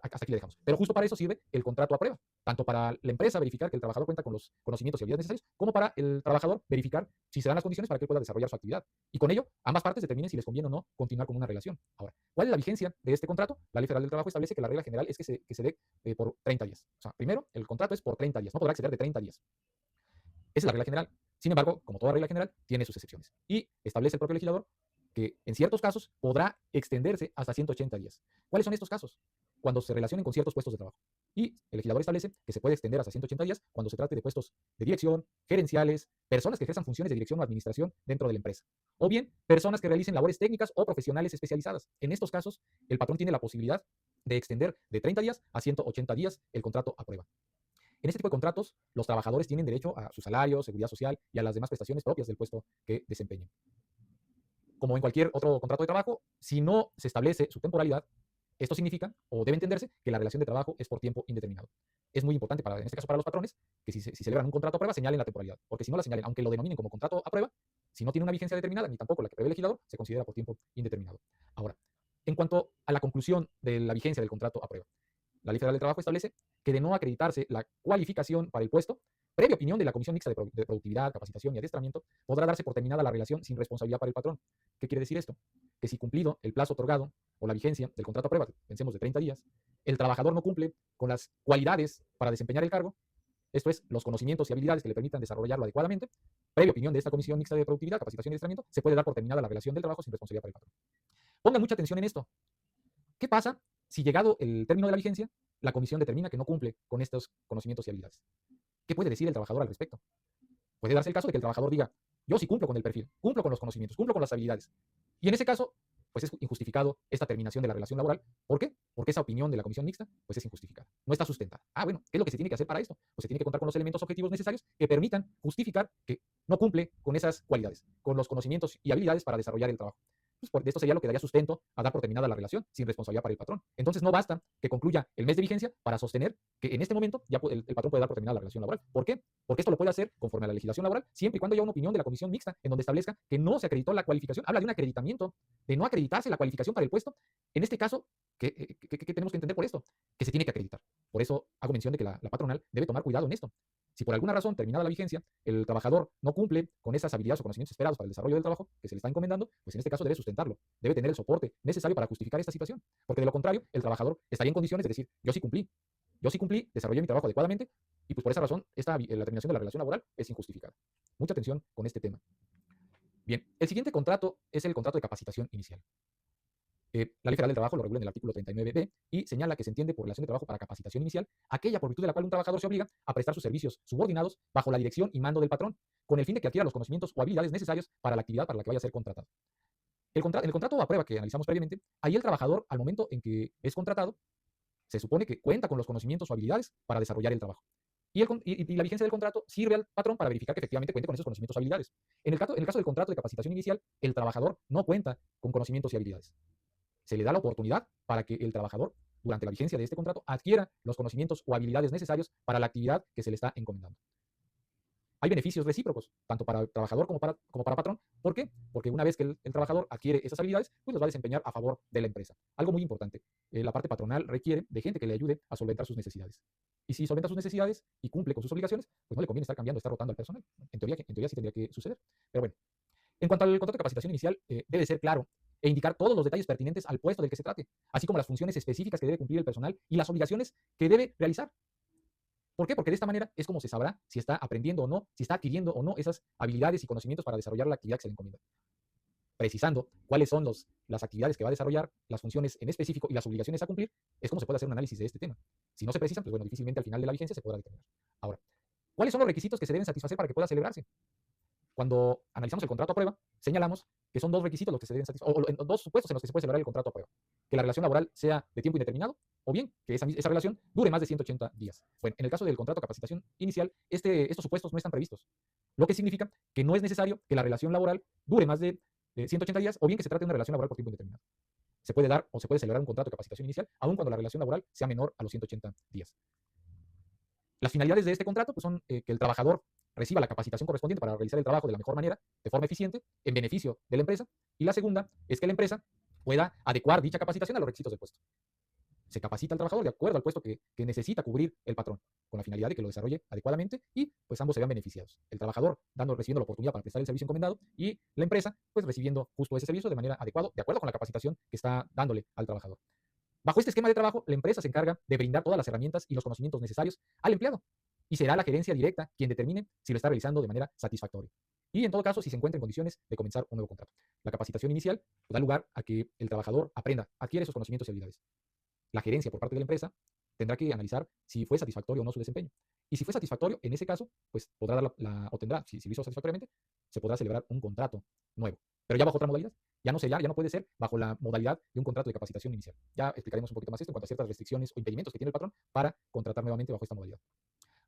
hasta aquí le dejamos. Pero justo para eso sirve el contrato a prueba, tanto para la empresa verificar que el trabajador cuenta con los conocimientos y habilidades necesarios, como para el trabajador verificar si se dan las condiciones para que él pueda desarrollar su actividad. Y con ello, ambas partes determinen si les conviene o no continuar con una relación. Ahora, ¿cuál es la vigencia de este contrato? La Ley Federal del Trabajo establece que la regla general es que se dé por 30 días. O sea, primero, el contrato es por 30 días, no podrá exceder de 30 días. Esa es la regla general. Sin embargo, como toda regla general, tiene sus excepciones. Y establece el propio legislador que en ciertos casos podrá extenderse hasta 180 días. ¿Cuáles son estos casos? Cuando se relacionen con ciertos puestos de trabajo. Y el legislador establece que se puede extender hasta 180 días cuando se trate de puestos de dirección, gerenciales, personas que ejerzan funciones de dirección o administración dentro de la empresa. O bien, personas que realicen labores técnicas o profesionales especializadas. En estos casos, el patrón tiene la posibilidad de extender de 30 días a 180 días el contrato a prueba. En este tipo de contratos, los trabajadores tienen derecho a su salario, seguridad social y a las demás prestaciones propias del puesto que desempeñen. Como en cualquier otro contrato de trabajo, si no se establece su temporalidad, esto significa, o debe entenderse, que la relación de trabajo es por tiempo indeterminado. Es muy importante, en este caso para los patrones, que si celebran un contrato a prueba, señalen la temporalidad. Porque si no la señalen, aunque lo denominen como contrato a prueba, si no tiene una vigencia determinada, ni tampoco la que prevé el legislador, se considera por tiempo indeterminado. Ahora, en cuanto a la conclusión de la vigencia del contrato a prueba, la Ley Federal del Trabajo establece que de no acreditarse la cualificación para el puesto, previa opinión de la Comisión Mixta de Productividad, Capacitación y Adiestramiento, podrá darse por terminada la relación sin responsabilidad para el patrón. ¿Qué quiere decir esto? Que si cumplido el plazo otorgado o la vigencia del contrato a prueba, pensemos de 30 días, el trabajador no cumple con las cualidades para desempeñar el cargo, esto es, los conocimientos y habilidades que le permitan desarrollarlo adecuadamente, previa opinión de esta Comisión Mixta de Productividad, Capacitación y Adiestramiento, se puede dar por terminada la relación del trabajo sin responsabilidad para el patrón. Pongan mucha atención en esto. ¿Qué pasa si llegado el término de la vigencia, la comisión determina que no cumple con estos conocimientos y habilidades? ¿Qué puede decir el trabajador al respecto? Puede darse el caso de que el trabajador diga, yo sí cumplo con el perfil, cumplo con los conocimientos, cumplo con las habilidades. Y en ese caso, pues es injustificado esta terminación de la relación laboral. ¿Por qué? Porque esa opinión de la comisión mixta, pues es injustificada. No está sustentada. Bueno, ¿qué es lo que se tiene que hacer para esto? Pues se tiene que contar con los elementos objetivos necesarios que permitan justificar que no cumple con esas cualidades, con los conocimientos y habilidades para desarrollar el trabajo. Pues de esto sería lo que daría sustento a dar por terminada la relación sin responsabilidad para el patrón. Entonces no basta que concluya el mes de vigencia para sostener que en este momento ya el patrón puede dar por terminada la relación laboral. ¿Por qué? Porque esto lo puede hacer conforme a la legislación laboral, siempre y cuando haya una opinión de la comisión mixta en donde establezca que no se acreditó la cualificación. Habla de un acreditamiento, de no acreditarse la cualificación para el puesto. En este caso, ¿qué tenemos que entender por esto? Que se tiene que acreditar. Por eso hago mención de que la patronal debe tomar cuidado en esto. Si por alguna razón, terminada la vigencia, el trabajador no cumple con esas habilidades o conocimientos esperados para el desarrollo del trabajo que se le está encomendando, pues en este caso debe sustentarlo, debe tener el soporte necesario para justificar esta situación, porque de lo contrario, el trabajador estaría en condiciones de decir, yo sí cumplí, desarrollé mi trabajo adecuadamente, y pues por esa razón, la terminación de la relación laboral es injustificada. Mucha atención con este tema. Bien, el siguiente contrato es el contrato de capacitación inicial. La Ley Federal del Trabajo lo regula en el artículo 39b y señala que se entiende por relación de trabajo para capacitación inicial aquella por virtud de la cual un trabajador se obliga a prestar sus servicios subordinados bajo la dirección y mando del patrón, con el fin de que adquiera los conocimientos o habilidades necesarios para la actividad para la que vaya a ser contratado. En el contrato a prueba que analizamos previamente, ahí el trabajador, al momento en que es contratado, se supone que cuenta con los conocimientos o habilidades para desarrollar el trabajo. Y la vigencia del contrato sirve al patrón para verificar que efectivamente cuente con esos conocimientos o habilidades. En el caso del contrato de capacitación inicial, el trabajador no cuenta con conocimientos y habilidades. Se le da la oportunidad para que el trabajador, durante la vigencia de este contrato, adquiera los conocimientos o habilidades necesarios para la actividad que se le está encomendando. Hay beneficios recíprocos, tanto para el trabajador como para patrón. ¿Por qué? Porque una vez que el trabajador adquiere esas habilidades, pues los va a desempeñar a favor de la empresa. Algo muy importante, la parte patronal requiere de gente que le ayude a solventar sus necesidades. Y si solventa sus necesidades y cumple con sus obligaciones, pues no le conviene estar cambiando, estar rotando al personal. En teoría sí tendría que suceder. Pero bueno, en cuanto al contrato de capacitación inicial, debe ser claro e indicar todos los detalles pertinentes al puesto del que se trate, así como las funciones específicas que debe cumplir el personal y las obligaciones que debe realizar. ¿Por qué? Porque de esta manera es como se sabrá si está aprendiendo o no, si está adquiriendo o no esas habilidades y conocimientos para desarrollar la actividad que se le encomienda. Precisando cuáles son las actividades que va a desarrollar, las funciones en específico y las obligaciones a cumplir, es como se puede hacer un análisis de este tema. Si no se precisan, pues bueno, difícilmente al final de la vigencia se podrá determinar. Ahora, ¿cuáles son los requisitos que se deben satisfacer para que pueda celebrarse? Cuando analizamos el contrato a prueba, señalamos que son dos requisitos los que se deben satisfacer, o dos supuestos en los que se puede celebrar el contrato a prueba. Que la relación laboral sea de tiempo indeterminado, o bien que esa relación dure más de 180 días. Bueno, en el caso del contrato de capacitación inicial, estos supuestos no están previstos, lo que significa que no es necesario que la relación laboral dure más de 180 días, o bien que se trate de una relación laboral por tiempo indeterminado. Se puede dar o se puede celebrar un contrato de capacitación inicial, aun cuando la relación laboral sea menor a los 180 días. Las finalidades de este contrato pues, son que el trabajador reciba la capacitación correspondiente para realizar el trabajo de la mejor manera, de forma eficiente, en beneficio de la empresa. Y la segunda es que la empresa pueda adecuar dicha capacitación a los requisitos del puesto. Se capacita al trabajador de acuerdo al puesto que necesita cubrir el patrón, con la finalidad de que lo desarrolle adecuadamente y pues ambos se vean beneficiados. El trabajador recibiendo la oportunidad para prestar el servicio encomendado y la empresa pues recibiendo justo ese servicio de manera adecuada, de acuerdo con la capacitación que está dándole al trabajador. Bajo este esquema de trabajo, la empresa se encarga de brindar todas las herramientas y los conocimientos necesarios al empleado. y será la gerencia directa quien determine si lo está realizando de manera satisfactoria. Y en todo caso, si se encuentra en condiciones de comenzar un nuevo contrato. La capacitación inicial da lugar a que el trabajador aprenda, adquiere esos conocimientos y habilidades. La gerencia por parte de la empresa tendrá que analizar si fue satisfactorio o no su desempeño. Y si fue satisfactorio, en ese caso, pues podrá dar o tendrá, si lo hizo satisfactoriamente, se podrá celebrar un contrato nuevo. Pero ya bajo otra modalidad. Ya no puede ser bajo la modalidad de un contrato de capacitación inicial. Ya explicaremos un poquito más esto en cuanto a ciertas restricciones o impedimentos que tiene el patrón para contratar nuevamente bajo esta modalidad.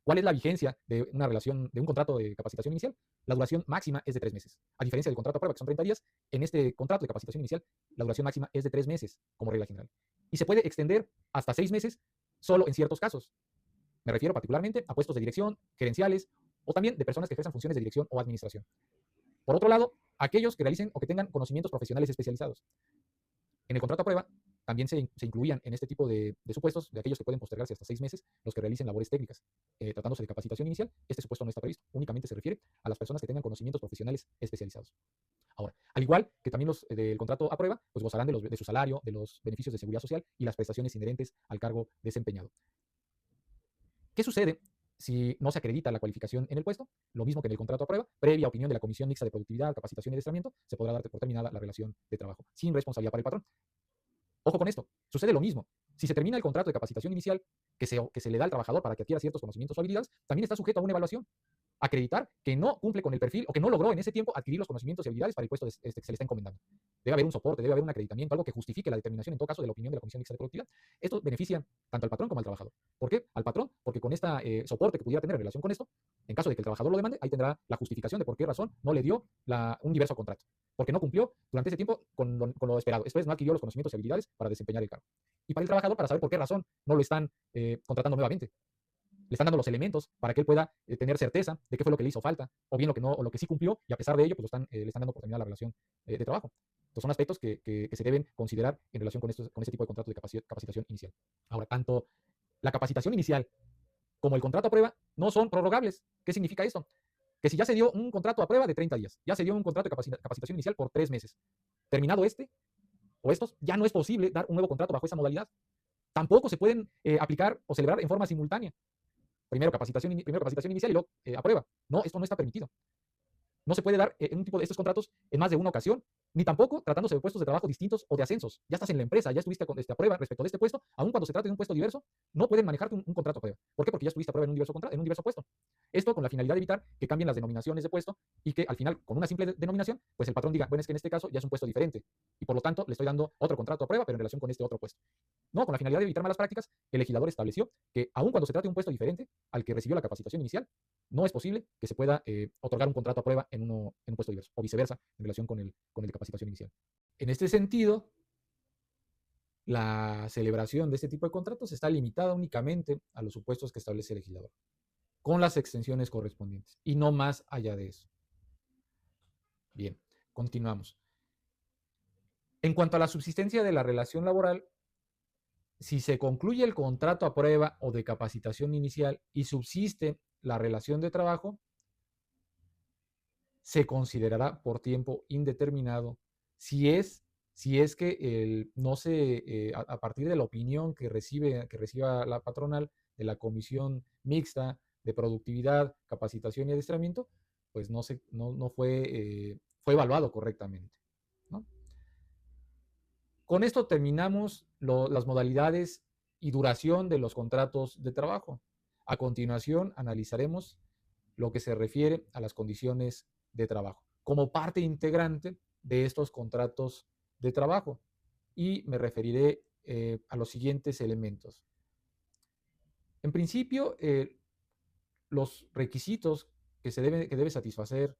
¿Cuál es la vigencia de una relación, de un contrato de capacitación inicial? La duración máxima es de 3 meses. A diferencia del contrato a prueba, que son 30 días, en este contrato de capacitación inicial, la duración máxima es de 3 meses, como regla general. Y se puede extender hasta 6 meses solo en ciertos casos. Me refiero particularmente a puestos de dirección, gerenciales, o también de personas que ejerzan funciones de dirección o administración. Por otro lado, aquellos que realicen o que tengan conocimientos profesionales especializados. En el contrato a prueba también se incluían en este tipo de supuestos, de aquellos que pueden postergarse hasta 6 meses, los que realicen labores técnicas. Tratándose de capacitación inicial, este supuesto no está previsto, únicamente se refiere a las personas que tengan conocimientos profesionales especializados. Ahora, al igual que también los del contrato a prueba, pues gozarán de su salario, de los beneficios de seguridad social y las prestaciones inherentes al cargo desempeñado. ¿Qué sucede si no se acredita la cualificación en el puesto? Lo mismo que en el contrato a prueba, previa opinión de la Comisión Mixta de Productividad, Capacitación y Adiestramiento, se podrá dar por terminada la relación de trabajo, sin responsabilidad para el patrón. Ojo con esto, sucede lo mismo. Si se termina el contrato de capacitación inicial que se le da al trabajador para que adquiera ciertos conocimientos o habilidades, también está sujeto a una evaluación. Acreditar que no cumple con el perfil o que no logró en ese tiempo adquirir los conocimientos y habilidades para el puesto que se le está encomendando. Debe haber un soporte, debe haber un acreditamiento, algo que justifique la determinación, en todo caso, de la opinión de la Comisión Mixta de Productividad. Esto beneficia tanto al patrón como al trabajador. ¿Por qué? Al patrón, porque con este soporte que pudiera tener en relación con esto, en caso de que el trabajador lo demande, ahí tendrá la justificación de por qué razón no le dio un diverso contrato. Porque no cumplió durante ese tiempo con lo esperado. Después no adquirió los conocimientos y habilidades para desempeñar el cargo. Y para el trabajador, para saber por qué razón no lo están contratando nuevamente. Le están dando los elementos para que él pueda tener certeza de qué fue lo que le hizo falta, o bien lo que no, o lo que sí cumplió, y a pesar de ello, pues le están dando por terminada la relación de trabajo. Entonces son aspectos que se deben considerar en relación con este tipo de contratos de capacitación inicial. Ahora, tanto la capacitación inicial como el contrato a prueba no son prorrogables. ¿Qué significa esto? Que si ya se dio un contrato a prueba de 30 días, ya se dio un contrato de capacitación inicial por 3 meses, terminado estos, ya no es posible dar un nuevo contrato bajo esa modalidad. Tampoco se pueden aplicar o celebrar en forma simultánea. Primero capacitación inicial y luego a prueba. No, esto no está permitido. No se puede dar un tipo de estos contratos en más de una ocasión, ni tampoco tratándose de puestos de trabajo distintos o de ascensos. Ya estás en la empresa, ya estuviste a prueba respecto de este puesto, aun cuando se trate de un puesto diverso, no pueden manejarte un contrato a prueba. ¿Por qué? Porque ya estuviste a prueba en un diverso puesto. Esto con la finalidad de evitar que cambien las denominaciones de puesto y que al final, con una simple denominación, pues el patrón diga, bueno, es que en este caso ya es un puesto diferente y por lo tanto le estoy dando otro contrato a prueba, pero en relación con este otro puesto. No, con la finalidad de evitar malas prácticas, el legislador estableció que aun cuando se trate de un puesto diferente al que recibió la capacitación inicial, no es posible que se pueda otorgar un contrato a prueba en un puesto diverso, o viceversa, en relación con el de capacitación inicial. En este sentido, la celebración de este tipo de contratos está limitada únicamente a los supuestos que establece el legislador, con las extensiones correspondientes, y no más allá de eso. Bien, continuamos. En cuanto a la subsistencia de la relación laboral, si se concluye el contrato a prueba o de capacitación inicial y subsiste la relación de trabajo, se considerará por tiempo indeterminado si es que no se, a partir de la opinión que reciba la patronal de la comisión mixta de productividad, capacitación y adiestramiento, pues no fue evaluado correctamente, ¿no? Con esto terminamos las modalidades y duración de los contratos de trabajo. A continuación analizaremos lo que se refiere a las condiciones de trabajo como parte integrante de estos contratos de trabajo, y me referiré a los siguientes elementos. En principio, los requisitos que debe satisfacer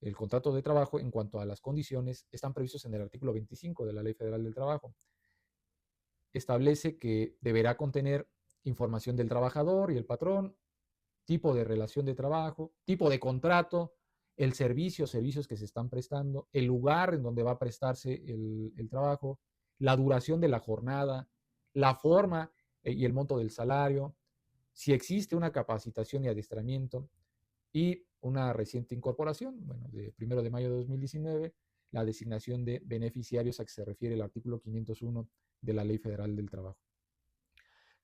el contrato de trabajo en cuanto a las condiciones están previstos en el artículo 25 de la Ley Federal del Trabajo. Establece que deberá contener información del trabajador y el patrón, tipo de relación de trabajo, tipo de contrato, el servicios que se están prestando, el lugar en donde va a prestarse el trabajo, la duración de la jornada, la forma y el monto del salario, si existe una capacitación y adiestramiento y una reciente incorporación, bueno, de 1 de mayo de 2019, la designación de beneficiarios a que se refiere el artículo 501 de la Ley Federal del Trabajo.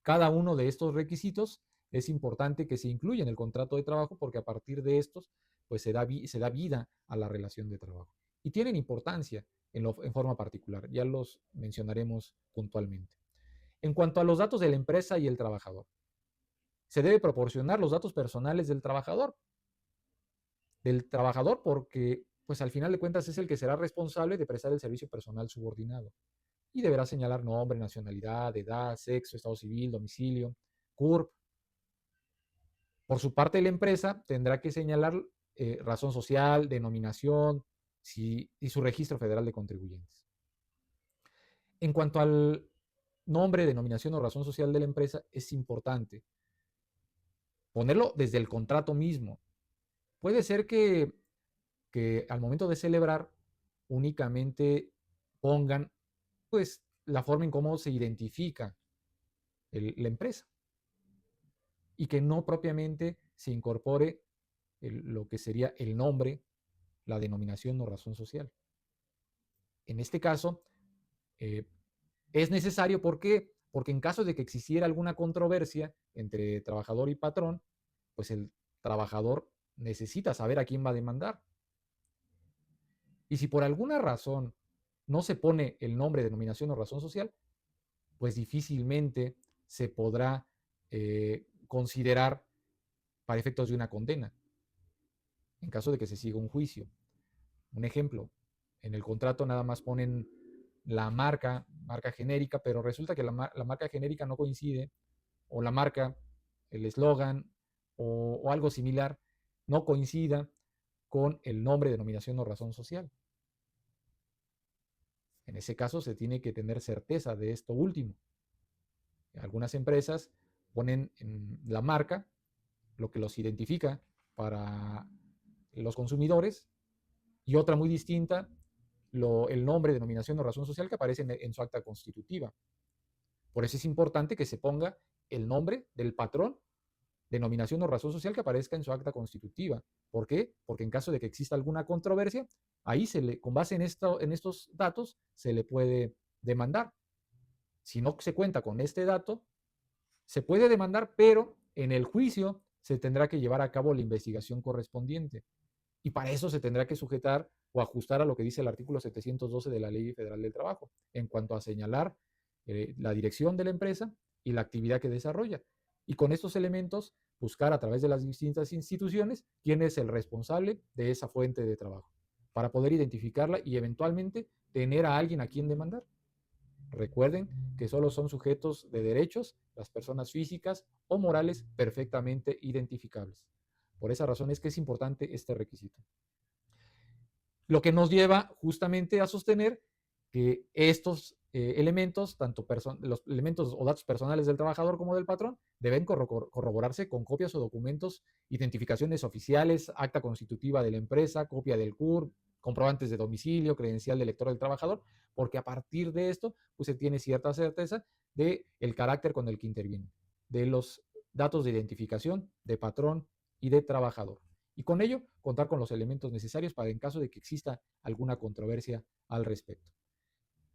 Cada uno de estos requisitos es importante que se incluya en el contrato de trabajo porque a partir de estos pues se da vida a la relación de trabajo. Y tienen importancia en forma particular, ya los mencionaremos puntualmente. En cuanto a los datos de la empresa y el trabajador, se debe proporcionar los datos personales del trabajador porque pues al final de cuentas es el que será responsable de prestar el servicio personal subordinado y deberá señalar nombre, nacionalidad, edad, sexo, estado civil, domicilio, CURP. Por su parte, la empresa tendrá que señalar razón social, denominación y su registro federal de contribuyentes. En cuanto al nombre, denominación o razón social de la empresa, es importante ponerlo desde el contrato mismo. Puede ser que al momento de celebrar únicamente pongan pues la forma en cómo se identifica la empresa y que no propiamente se incorpore lo que sería el nombre, la denominación o razón social. En este caso, eh, es necesario, ¿por qué? Porque en caso de que existiera alguna controversia entre trabajador y patrón, pues el trabajador necesita saber a quién va a demandar. Y si por alguna razón no se pone el nombre, denominación o razón social, pues difícilmente se podrá considerar para efectos de una condena, en caso de que se siga un juicio. Un ejemplo, en el contrato nada más ponen la marca genérica, pero resulta que la marca genérica no coincide, o la marca, el eslogan o algo similar, no coincida con el nombre, denominación o razón social. En ese caso se tiene que tener certeza de esto último. Algunas empresas ponen en la marca lo que los identifica para los consumidores y otra muy distinta, el nombre, denominación o razón social que aparece en su acta constitutiva. Por eso es importante que se ponga el nombre del patrón, denominación o razón social que aparezca en su acta constitutiva. ¿Por qué? Porque en caso de que exista alguna controversia, ahí con base en estos datos se le puede demandar. Si no se cuenta con este dato, se puede demandar, pero en el juicio se tendrá que llevar a cabo la investigación correspondiente. Y para eso se tendrá que sujetar o ajustar a lo que dice el artículo 712 de la Ley Federal del Trabajo, en cuanto a señalar la dirección de la empresa y la actividad que desarrolla. Y con estos elementos, buscar a través de las distintas instituciones quién es el responsable de esa fuente de trabajo, para poder identificarla y eventualmente tener a alguien a quien demandar. Recuerden que solo son sujetos de derechos las personas físicas o morales perfectamente identificables. Por esa razón es que es importante este requisito. Lo que nos lleva justamente a sostener que estos elementos, tanto los elementos o datos personales del trabajador como del patrón, deben corroborarse con copias o documentos, identificaciones oficiales, acta constitutiva de la empresa, copia del CURP, comprobantes de domicilio, credencial de lector del trabajador, porque a partir de esto pues se tiene cierta certeza del carácter con el que interviene, de los datos de identificación de patrón y de trabajador. Y con ello contar con los elementos necesarios para en caso de que exista alguna controversia al respecto.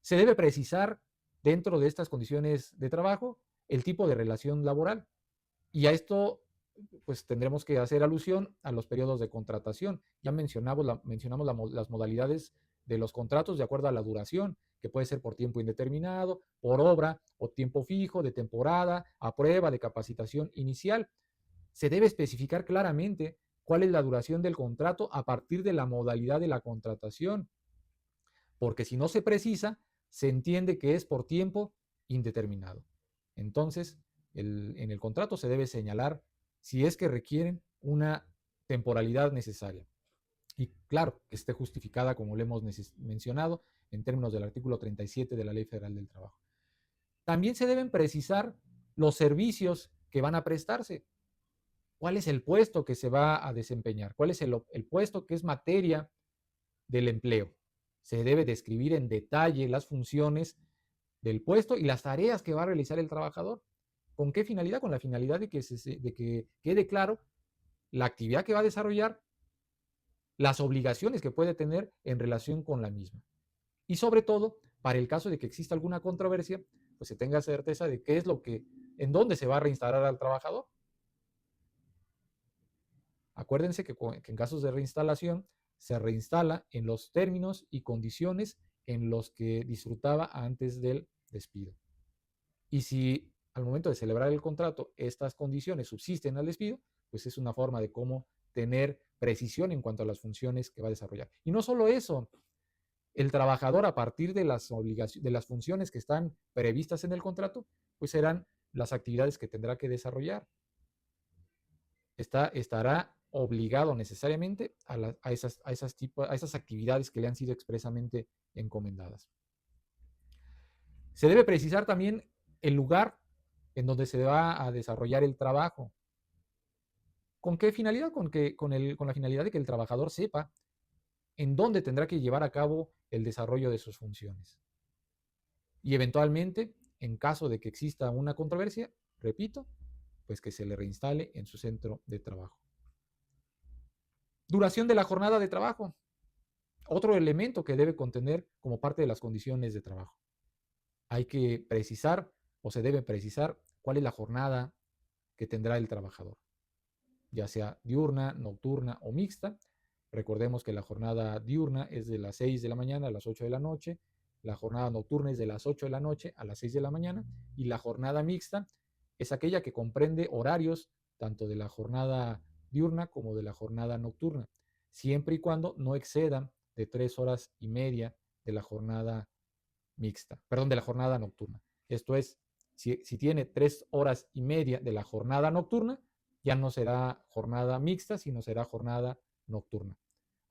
Se debe precisar dentro de estas condiciones de trabajo el tipo de relación laboral. Y a esto pues tendremos que hacer alusión a los periodos de contratación. Ya mencionamos las modalidades de los contratos de acuerdo a la duración, que puede ser por tiempo indeterminado, por obra o tiempo fijo, de temporada, a prueba, de capacitación inicial. Se debe especificar claramente cuál es la duración del contrato a partir de la modalidad de la contratación, porque si no se precisa, se entiende que es por tiempo indeterminado. Entonces, en el contrato se debe señalar si es que requieren una temporalidad necesaria. Y claro, que esté justificada, como lo hemos mencionado, en términos del artículo 37 de la Ley Federal del Trabajo. También se deben precisar los servicios que van a prestarse. ¿Cuál es el puesto que se va a desempeñar? ¿Cuál es el puesto que es materia del empleo? Se debe describir en detalle las funciones del puesto y las tareas que va a realizar el trabajador. ¿Con qué finalidad? Con la finalidad de que quede claro la actividad que va a desarrollar, las obligaciones que puede tener en relación con la misma. Y sobre todo, para el caso de que exista alguna controversia, pues se tenga certeza de qué es en dónde se va a reinstalar al trabajador. Acuérdense que en casos de reinstalación se reinstala en los términos y condiciones en los que disfrutaba antes del despido. Y si al momento de celebrar el contrato estas condiciones subsisten al despido, pues es una forma de cómo tener precisión en cuanto a las funciones que va a desarrollar. Y no solo eso, el trabajador a partir de las funciones que están previstas en el contrato, pues serán las actividades que tendrá que desarrollar. Estará obligado necesariamente a esas actividades que le han sido expresamente encomendadas. Se debe precisar también el lugar en donde se va a desarrollar el trabajo. ¿Con qué finalidad? Con la finalidad de que el trabajador sepa en dónde tendrá que llevar a cabo el desarrollo de sus funciones. Y eventualmente, en caso de que exista una controversia, repito, pues que se le reinstale en su centro de trabajo. Duración de la jornada de trabajo. Otro elemento que debe contener como parte de las condiciones de trabajo. Hay que precisar o se debe precisar cuál es la jornada que tendrá el trabajador, ya sea diurna, nocturna o mixta. Recordemos que la jornada diurna es de las 6 de la mañana a las 8 de la noche, la jornada nocturna es de las 8 de la noche a las 6 de la mañana y la jornada mixta es aquella que comprende horarios tanto de la jornada diurna como de la jornada nocturna, siempre y cuando no excedan de 3 horas y media de la jornada mixta, perdón, de la jornada nocturna. Esto es, si tiene 3 horas y media de la jornada nocturna, ya no será jornada mixta, sino será jornada nocturna.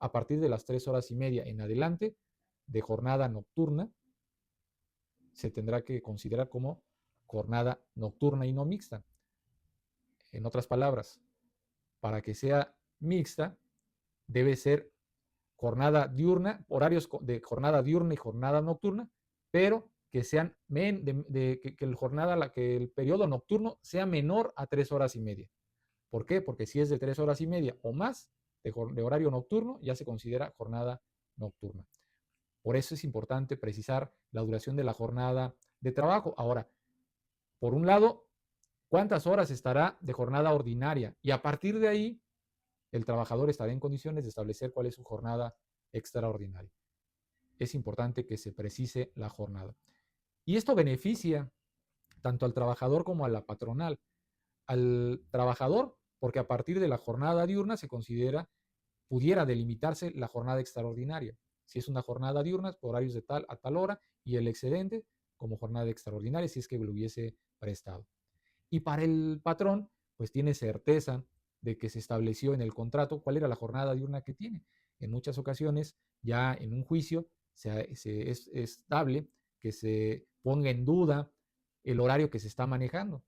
A partir de las 3 horas y media en adelante de jornada nocturna, se tendrá que considerar como jornada nocturna y no mixta. En otras palabras, para que sea mixta, debe ser jornada diurna, horarios de jornada diurna y jornada nocturna, pero que sean que el periodo nocturno sea menor a 3 horas y media. ¿Por qué? Porque si es de 3 horas y media o más de horario nocturno, ya se considera jornada nocturna. Por eso es importante precisar la duración de la jornada de trabajo. Ahora, por un lado, ¿cuántas horas estará de jornada ordinaria? Y a partir de ahí, el trabajador estará en condiciones de establecer cuál es su jornada extraordinaria. Es importante que se precise la jornada. Y esto beneficia tanto al trabajador como a la patronal. Al trabajador, porque a partir de la jornada diurna se considera, pudiera delimitarse la jornada extraordinaria. Si es una jornada diurna, horarios de tal a tal hora, y el excedente como jornada extraordinaria si es que lo hubiese prestado. Y para el patrón, pues tiene certeza de que se estableció en el contrato cuál era la jornada diurna que tiene. En muchas ocasiones, ya en un juicio, es estable que se ponga en duda el horario que se está manejando.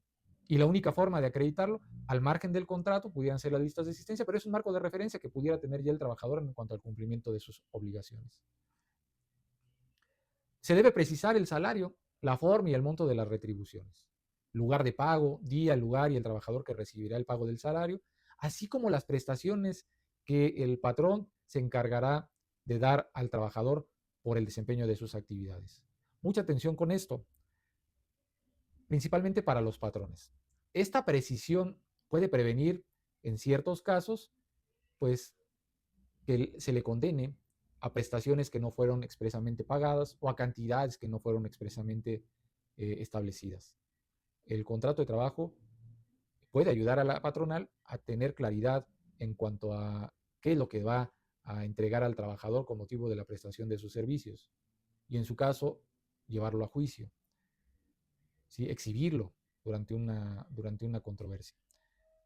Y la única forma de acreditarlo, al margen del contrato, pudieran ser las listas de existencia, pero es un marco de referencia que pudiera tener ya el trabajador en cuanto al cumplimiento de sus obligaciones. Se debe precisar el salario, la forma y el monto de las retribuciones, lugar de pago, día, lugar y el trabajador que recibirá el pago del salario, así como las prestaciones que el patrón se encargará de dar al trabajador por el desempeño de sus actividades. Mucha atención con esto, principalmente para los patrones. Esta precisión puede prevenir, en ciertos casos, pues que se le condene a prestaciones que no fueron expresamente pagadas o a cantidades que no fueron expresamente establecidas. El contrato de trabajo puede ayudar a la patronal a tener claridad en cuanto a qué es lo que va a entregar al trabajador con motivo de la prestación de sus servicios y en su caso llevarlo a juicio, ¿sí? Exhibirlo durante una controversia.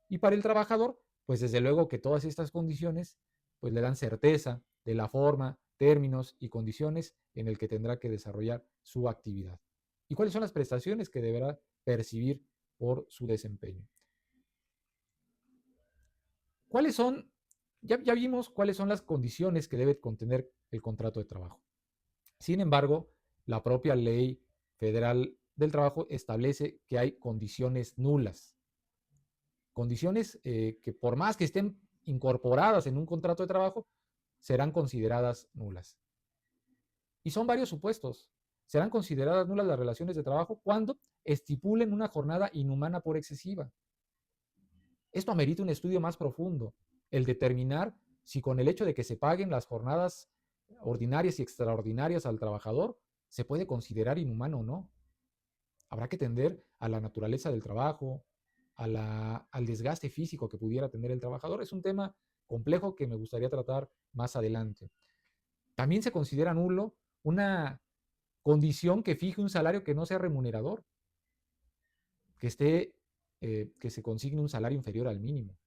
Y para el trabajador, pues desde luego que todas estas condiciones pues le dan certeza de la forma, términos y condiciones en el que tendrá que desarrollar su actividad. ¿Y cuáles son las prestaciones que deberá percibir por su desempeño? ¿Cuáles son? Ya vimos cuáles son las condiciones que debe contener el contrato de trabajo. Sin embargo, la propia ley federal del trabajo establece que hay condiciones nulas. Condiciones que por más que estén incorporadas en un contrato de trabajo, serán consideradas nulas. Y son varios supuestos. Serán consideradas nulas las relaciones de trabajo cuando estipulen una jornada inhumana por excesiva. Esto amerita un estudio más profundo, el determinar si con el hecho de que se paguen las jornadas ordinarias y extraordinarias al trabajador se puede considerar inhumano o no. Habrá que tender a la naturaleza del trabajo, al desgaste físico que pudiera tener el trabajador. Es un tema complejo que me gustaría tratar más adelante. También se considera nulo una condición que fije un salario que no sea remunerador, que se consigne un salario inferior al mínimo.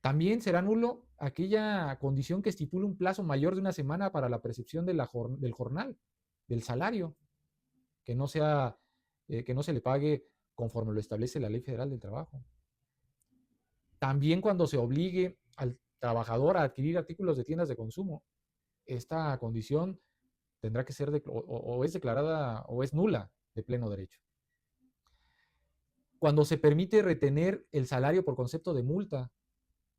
También será nulo aquella condición que estipule un plazo mayor de una semana para la percepción del jornal, del salario, que no sea, que no se le pague conforme lo establece la Ley Federal del Trabajo. También cuando se obligue al trabajador a adquirir artículos de tiendas de consumo, esta condición tendrá que ser o es declarada o es nula de pleno derecho. Cuando se permite retener el salario por concepto de multa,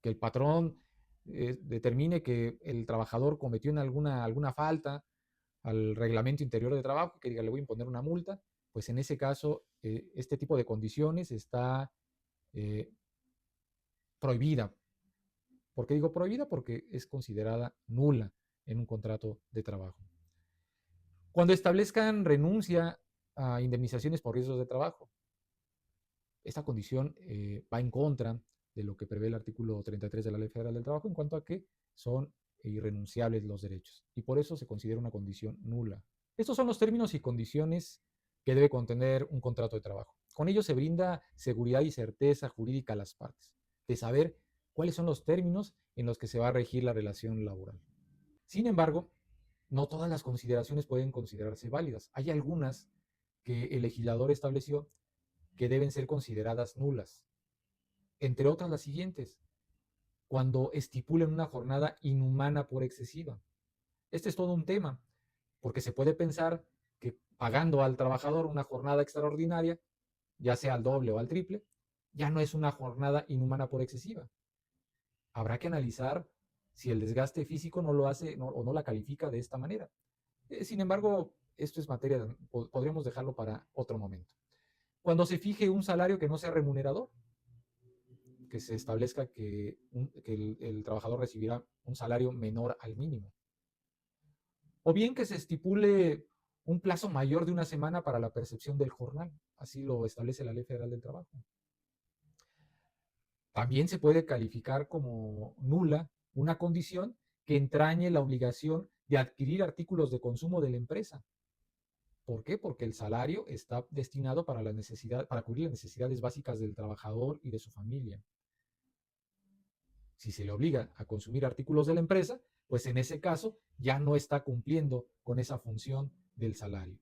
que el patrón determine que el trabajador cometió en alguna falta al reglamento interior de trabajo, que diga le voy a imponer una multa, pues en ese caso este tipo de condiciones está prohibida. ¿Por qué digo prohibida? Porque es considerada nula en un contrato de trabajo. Cuando establezcan renuncia a indemnizaciones por riesgos de trabajo, esta condición va en contra de lo que prevé el artículo 33 de la Ley Federal del Trabajo en cuanto a que son irrenunciables los derechos y por eso se considera una condición nula. Estos son los términos y condiciones que debe contener un contrato de trabajo. Con ello se brinda seguridad y certeza jurídica a las partes, de saber cuáles son los términos en los que se va a regir la relación laboral. Sin embargo, no todas las consideraciones pueden considerarse válidas. Hay algunas que el legislador estableció que deben ser consideradas nulas. Entre otras las siguientes: cuando estipulen una jornada inhumana por excesiva. Este es todo un tema, porque se puede pensar que pagando al trabajador una jornada extraordinaria, ya sea al doble o al triple, ya no es una jornada inhumana por excesiva. Habrá que analizar si el desgaste físico no lo hace o no la califica de esta manera. Sin embargo, esto es materia, podríamos dejarlo para otro momento. Cuando se fije un salario que no sea remunerador, que se establezca que el trabajador recibirá un salario menor al mínimo. O bien que se estipule un plazo mayor de una semana para la percepción del jornal. Así lo establece la Ley Federal del Trabajo. También se puede calificar como nula una condición que entrañe la obligación de adquirir artículos de consumo de la empresa. ¿Por qué? Porque el salario está destinado para cubrir las necesidades básicas del trabajador y de su familia. Si se le obliga a consumir artículos de la empresa, pues en ese caso ya no está cumpliendo con esa función del salario.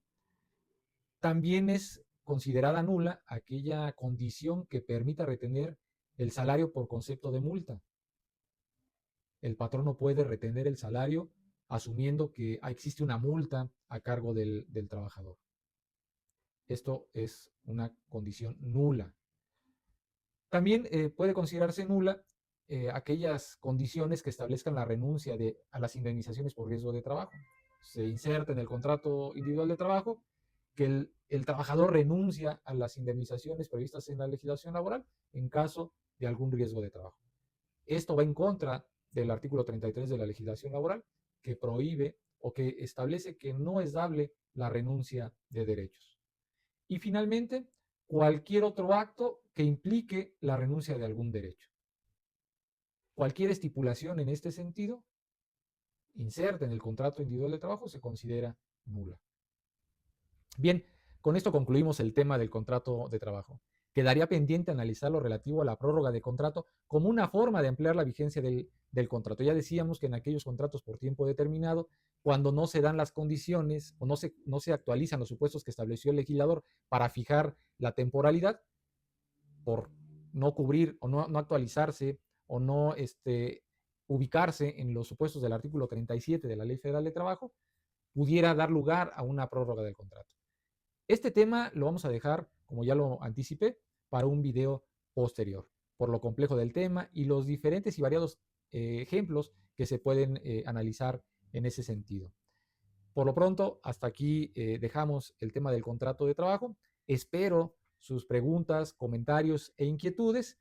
También es considerada nula aquella condición que permita retener el salario por concepto de multa. El patrón no puede retener el salario asumiendo que existe una multa a cargo del trabajador. Esto es una condición nula. También puede considerarse nula aquellas condiciones que establezcan la renuncia a las indemnizaciones por riesgo de trabajo. Se inserta en el contrato individual de trabajo que el trabajador renuncia a las indemnizaciones previstas en la legislación laboral en caso de algún riesgo de trabajo. Esto va en contra del artículo 33 de la legislación laboral, que prohíbe o que establece que no es dable la renuncia de derechos. Y finalmente, cualquier otro acto que implique la renuncia de algún derecho. Cualquier estipulación en este sentido, inserta en el contrato individual de trabajo, se considera nula. Bien, con esto concluimos el tema del contrato de trabajo. Quedaría pendiente analizar lo relativo a la prórroga de contrato como una forma de ampliar la vigencia del contrato. Ya decíamos que en aquellos contratos por tiempo determinado, cuando no se dan las condiciones o no se actualizan los supuestos que estableció el legislador para fijar la temporalidad, por no cubrir o no actualizarse o no ubicarse en los supuestos del artículo 37 de la Ley Federal de Trabajo, pudiera dar lugar a una prórroga del contrato. Este tema lo vamos a dejar, como ya lo anticipé, para un video posterior, por lo complejo del tema y los diferentes y variados ejemplos que se pueden analizar en ese sentido. Por lo pronto, hasta aquí dejamos el tema del contrato de trabajo. Espero sus preguntas, comentarios e inquietudes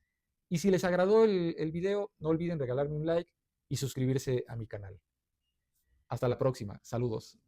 Y si les agradó el video, no olviden regalarme un like y suscribirse a mi canal. Hasta la próxima. Saludos.